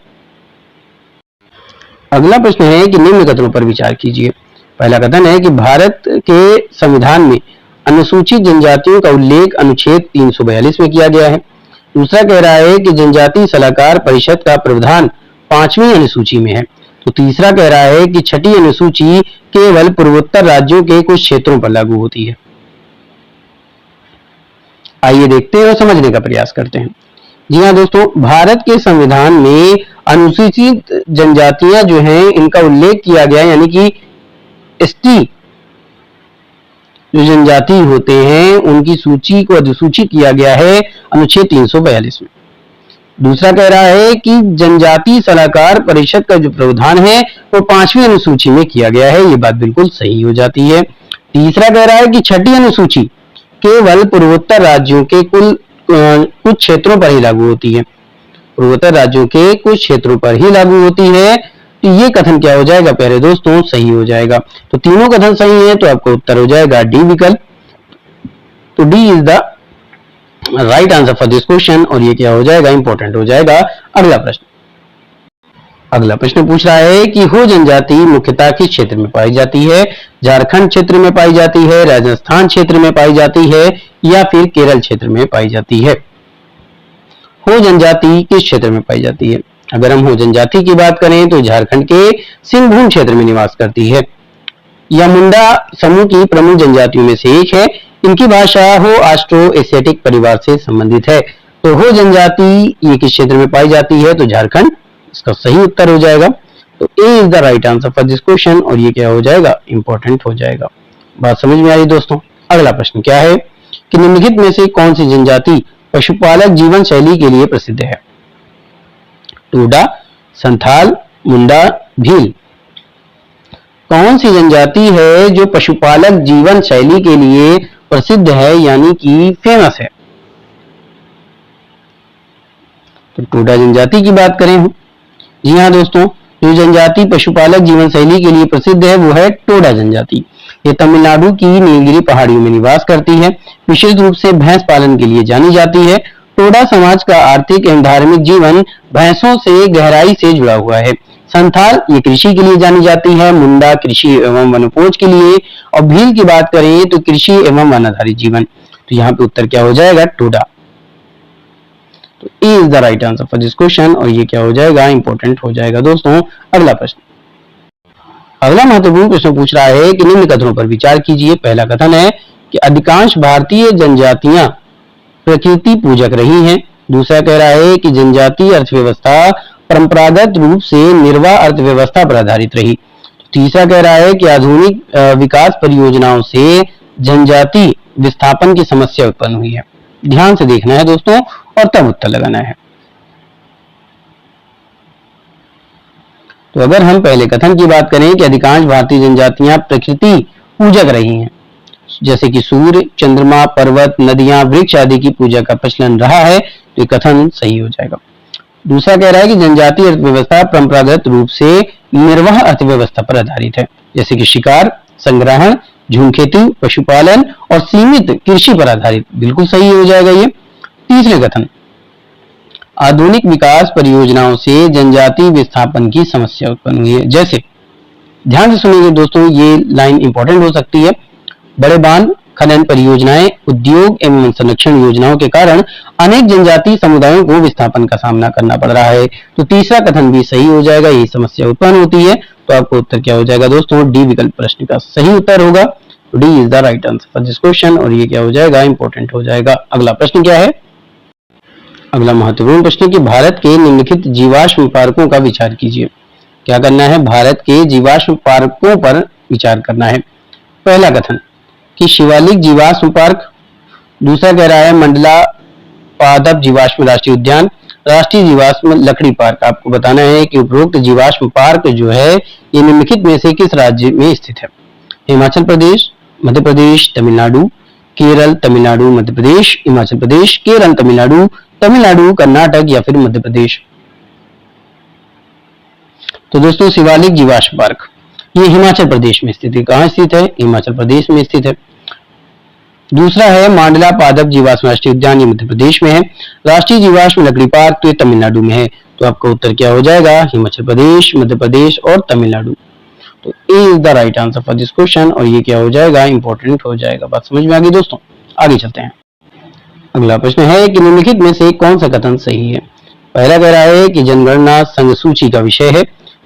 अगला प्रश्न है कि निम्न कथनों पर विचार कीजिए। पहला कथन है कि भारत के संविधान में अनुसूचित जनजातियों का उल्लेख अनुच्छेद 342 में किया गया है। दूसरा कह रहा है कि जनजाति सलाहकार परिषद का प्रावधान 5वीं अनुसूची में है। तो तीसरा कह रहा है कि 6ठी अनुसूची केवल पूर्वोत्तर राज्यों के कुछ क्षेत्रों पर लागू होती है। आइए देखते हैं और समझने का प्रयास करते हैं। जी हाँ दोस्तों, भारत के संविधान में अनुसूचित जनजातियां जो हैं इनका उल्लेख किया गया है, यानी कि एसटी जो जनजाति होते हैं उनकी सूची को अधिसूचित किया गया है अनुच्छेद 342 में। दूसरा कह रहा है कि जनजाति सलाहकार परिषद का जो प्रावधान है वो 5वीं अनुसूची में किया गया है। ये बात बिल्कुल सही हो जाती है। तीसरा कह रहा है कि 6ठी अनुसूची केवल पूर्वोत्तर राज्यों के कुछ क्षेत्रों पर ही लागू होती है। पूर्वोत्तर राज्यों के कुछ क्षेत्रों पर ही लागू होती है। तो ये कथन क्या हो जाएगा प्यारे दोस्तों, सही हो जाएगा। तो तीनों कथन सही है, तो आपका उत्तर हो जाएगा डी विकल्प। तो D is the right answer for this question. और ये क्या हो जाएगा, इंपॉर्टेंट हो जाएगा। अगला प्रश्न, अगला प्रश्न पूछ रहा है कि हो जनजाति मुख्यतः किस क्षेत्र में पाई जाती है। झारखंड क्षेत्र में पाई जाती है, राजस्थान क्षेत्र में पाई जाती है, या फिर केरल क्षेत्र में पाई जाती है। हो जनजाति किस क्षेत्र में पाई जाती है। अगर हम हो जनजाति की बात करें तो झारखंड के सिंहभूम क्षेत्र में निवास करती है। यह मुंडा समूह की प्रमुख जनजातियों में से एक है। इनकी भाषा हो ऑस्ट्रो एशियाटिक परिवार से संबंधित है। तो हो जनजाति ये किस क्षेत्र में पाई जाती है, तो झारखंड इसका सही उत्तर हो जाएगा। तो A is the right answer for this question. और ये क्या हो जाएगा, इंपॉर्टेंट हो जाएगा। बात समझ में आई दोस्तों। अगला प्रश्न क्या है कि निम्नलिखित में से कौन सी जनजाति पशुपालक जीवन शैली के लिए प्रसिद्ध है। टोडा, संथाल, मुंडा, भील। कौन सी जनजाति है जो पशुपालक जीवन शैली के लिए प्रसिद्ध है, यानी कि फेमस है। तो टोडा जनजाति की बात करें हम, जी हाँ दोस्तों, जो जनजाति पशुपालक जीवन शैली के लिए प्रसिद्ध है वो है टोडा जनजाति। ये तमिलनाडु की नीलगिरी पहाड़ियों में निवास करती है। विशेष रूप से भैंस पालन के लिए जानी जाती है। टोडा समाज का आर्थिक एवं धार्मिक जीवन भैंसों से गहराई से जुड़ा हुआ है। संथाल ये कृषि के लिए जानी जाती है। मुंडा कृषि एवं वनोपज के लिए। और भील की बात करें तो कृषि एवं वन आधारित जीवन। तो यहाँ पे उत्तर क्या हो जाएगा, टोडा। तो A is the right answer for this question. और ये क्या हो जाएगा, इंपॉर्टेंट हो जाएगा दोस्तों। अगला प्रश्न, अगला महत्वपूर्ण प्रश्न पूछ रहा है कि निम्न कथनों पर विचार कीजिए। पहला कथन है कि अधिकांश भारतीय जनजातियां प्रकृति पूजक रही हैं। दूसरा कह रहा है कि जनजातीय अर्थव्यवस्था परंपरागत रूप से निर्वाह अर्थव्यवस्था पर आधारित रही। तीसरा कह रहा है कि आधुनिक विकास परियोजनाओं से जनजाति विस्थापन की समस्या उत्पन्न हुई है। ध्यान से देखना है दोस्तों और तब उत्तर लगाना है। तो अगर हम पहले कथन की बात करें कि अधिकांश भारतीय जनजातियां प्रकृति पूजक रही हैं, जैसे कि सूर्य, चंद्रमा, पर्वत, नदियां, वृक्ष आदि की पूजा का प्रचलन रहा है, तो ये कथन सही हो जाएगा। दूसरा कह रहा है कि जनजातीय अर्थव्यवस्था परंपरागत रूप से निर्वाह अर्थव्यवस्था पर आधारित है, जैसे कि शिकार, संग्रहण, झूम खेती, पशुपालन और सीमित कृषि पर आधारित, बिल्कुल सही हो जाएगा ये। तीसरे कथन, आधुनिक विकास परियोजनाओं से जनजाति विस्थापन की समस्या उत्पन्न हुई है। जैसे, ध्यान से सुनिए दोस्तों, ये लाइन इंपॉर्टेंट हो सकती है। बड़े बांध, खनन परियोजनाएं, उद्योग एवं संरक्षण योजनाओं के कारण अनेक जनजातीय समुदायों को विस्थापन का सामना करना पड़ रहा है। तो तीसरा कथन भी सही हो जाएगा, यही समस्या उत्पन्न होती है। तो आपको उत्तर क्या हो जाएगा दोस्तों? डी विकल्प प्रश्न का सही उत्तर होगा। D is the right answer for this question, और ये क्या हो जाएगा? इंपॉर्टेंट हो जाएगा। अगला प्रश्न क्या है? अगला महत्वपूर्ण प्रश्न कि भारत के निम्नलिखित जीवाश्म पार्कों का विचार कीजिए। क्या करना है? भारत के जीवाश्म पार्कों पर विचार करना है। पहला कथन कि शिवालिक जीवाश्म पार्क, दूसरा कह रहा है मंडला पादप जीवाश्म राष्ट्रीय उद्यान, राष्ट्रीय जीवाश्म लकड़ी पार्क। आपको बताना है कि उपरोक्त जीवाश्म पार्क जो है ये निम्नलिखित में से किस राज्य में स्थित है? हिमाचल प्रदेश, मध्य प्रदेश, तमिलनाडु, केरल, तमिलनाडु, मध्य प्रदेश, हिमाचल प्रदेश, केरल, तमिलनाडु, तमिलनाडु, कर्नाटक या फिर मध्य प्रदेश। तो दोस्तों शिवालिक जीवाश्म पार्क ये हिमाचल प्रदेश में स्थित है। कहां स्थित है? हिमाचल प्रदेश में स्थित है। दूसरा है मांडला पादप जीवाश्म राष्ट्रीय उद्यान, ये मध्य प्रदेश में है। राष्ट्रीय जीवाश्म लकड़ी पार्क तो ये तमिलनाडु में है। तो आपका उत्तर क्या हो जाएगा? हिमाचल प्रदेश, मध्य प्रदेश और तमिलनाडु। तो A is the right answer for this question, और ये क्या हो जाएगा? इंपॉर्टेंट हो जाएगा। बात समझ में आ गई दोस्तों? आगे चलते हैं। अगला प्रश्न है कि निम्नलिखित में से कौन सा कथन सही है? पहला कह रहा है कि जनगणना संघ सूची का विषय है।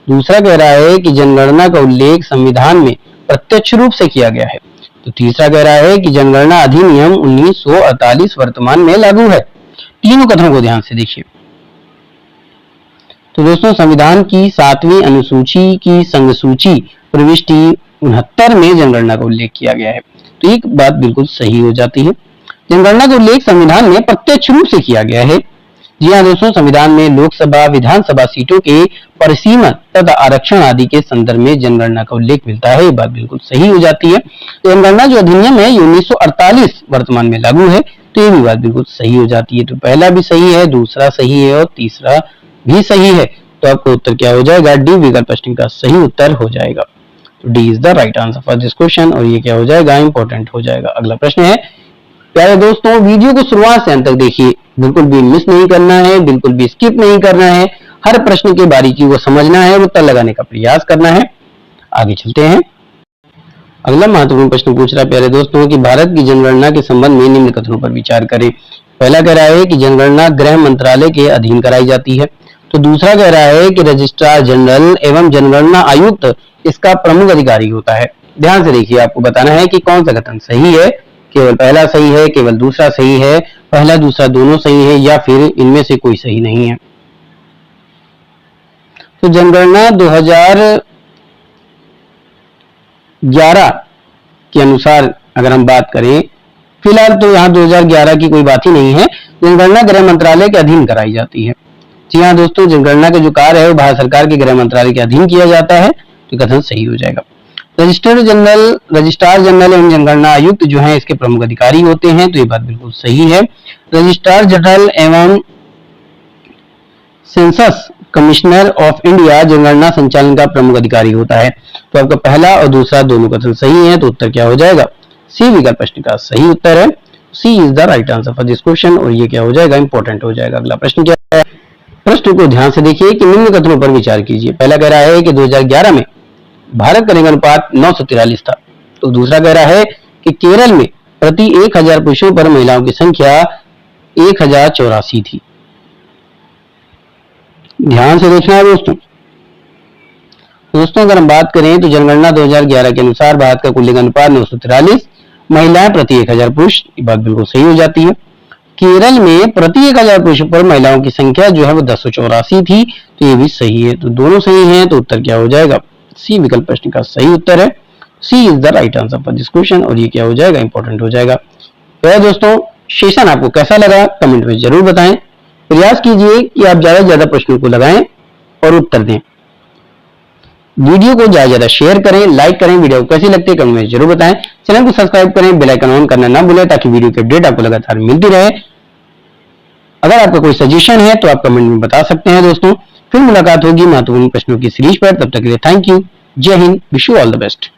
दूसरा कह रहा है कि जनगणना का उल्लेख संविधान में प्रत्यक्ष रूप से किया गया है। तो तीसरा कह रहा है कि जनगणना अधिनियम 1948 वर्तमान में लागू है। तीनों कथनों को ध्यान से देखिए। तो दोस्तों संविधान की 7वीं अनुसूची की संघ सूची प्रविष्टि 69 में जनगणना का उल्लेख किया गया है। तो एक बात बिल्कुल सही हो जाती है, जनगणना का उल्लेख संविधान में प्रत्यक्ष रूप से किया गया है। जी हाँ दोस्तों, संविधान में लोकसभा विधानसभा सीटों के परिसीमन तथा आरक्षण आदि के संदर्भ में जनगणना का उल्लेख मिलता है। ये बात बिल्कुल सही हो जाती है। जनगणना जो अधिनियम है 1948 वर्तमान में लागू है। तो ये भी बात बिल्कुल सही हो जाती है। तो पहला भी सही है, दूसरा सही है और तीसरा भी सही है। तो आपका उत्तर क्या हो जाएगा? डी विकल्प प्रश्न का सही उत्तर हो जाएगा। तो D is the right answer for this question, और ये क्या हो जाएगा? इंपॉर्टेंट हो जाएगा। अगला प्रश्न है, प्यारे दोस्तों वीडियो को शुरुआत से अंत तक देखिए, बिल्कुल भी मिस नहीं करना है, बिल्कुल भी स्किप नहीं करना है। हर प्रश्न की बारीकी को समझना है, उत्तर लगाने का प्रयास करना है। आगे चलते हैं। अगला महत्वपूर्ण प्रश्न पूछ रहा है प्यारे दोस्तों कि भारत की जनगणना के संबंध में निम्न कथनों पर विचार करें। पहला कह रहा है कि जनगणना गृह मंत्रालय के अधीन कराई जाती है। तो दूसरा कह रहा है कि रजिस्ट्रार जनरल एवं जनगणना आयुक्त इसका प्रमुख अधिकारी होता है। ध्यान से देखिए, आपको बताना है कि कौन सा कथन सही है। केवल पहला सही है, केवल दूसरा सही है, पहला दूसरा दोनों सही है, या फिर इनमें से कोई सही नहीं है। तो जनगणना 2011 के अनुसार अगर हम बात करें, फिलहाल तो यहाँ 2011 की कोई बात ही नहीं है। जनगणना गृह मंत्रालय के अधीन कराई जाती है। जी हाँ दोस्तों, जनगणना का जो कार्य है वो भारत सरकार के गृह मंत्रालय के अधीन किया जाता है। तो कथन सही हो जाएगा। रजिस्ट्रार जनरल एवं जनगणना आयुक्त जो है इसके प्रमुख अधिकारी होते हैं। तो ये बात बिल्कुल सही है। रजिस्ट्रार जनरल एवं सेंसस कमिश्नर ऑफ इंडिया जनगणना संचालन का प्रमुख अधिकारी होता है। तो आपका पहला और दूसरा दोनों कथन सही है। तो उत्तर क्या हो जाएगा? सी विकल्प प्रश्न का सही उत्तर है। C is the right answer for this question, और ये क्या हो जाएगा? इंपॉर्टेंट हो जाएगा। अगला प्रश्न क्या है? प्रश्न को ध्यान से देखिए कि निम्न कथनों पर विचार कीजिए। पहला कह रहा है कि 2011 में भारत का लिंगानुपात 943 था। तो दूसरा कह रहा है कि केरल में प्रति 1000 पुरुषों पर महिलाओं की संख्या 1084 थी। ध्यान से देखना है दोस्तों। अगर हम बात करें तो जनगणना 2011 के अनुसार भारत का कुल लिंगानुपात 943, महिलाएं प्रति 1000 पुरुष, ये बात बिल्कुल सही हो जाती है। केरल में प्रति 1000 पुरुषों पर महिलाओं की संख्या जो है वो 1084 थी। तो ये भी सही है। तो दोनों सही हैं। तो उत्तर क्या हो जाएगा? सी विकल्प प्रश्न का सही उत्तर है। C is the right answer for this question, और ये क्या हो जाएगा? इंपॉर्टेंट हो जाएगा। तो दोस्तों सेशन आपको कैसा लगा कमेंट में जरूर बताएं। प्रयास कीजिए कि आप ज्यादा से ज्यादा प्रश्नों को लगाएं और उत्तर दें। वीडियो को ज्यादा ज्यादा शेयर करें, लाइक करें। वीडियो कैसी लगती है कमेंट में जरूर बताएं। चैनल को सब्सक्राइब करें, बेल आइकन ऑन करना ना भूलें ताकि वीडियो की अपडेट आपको लगातार मिलती रहे। अगर आपका कोई सजेशन है तो आप कमेंट में बता सकते हैं दोस्तों। फिर मुलाकात होगी महत्वपूर्ण प्रश्नों की सीरीज पर। तब तक के लिए थैंक यू। जय Hind, wish you all the best.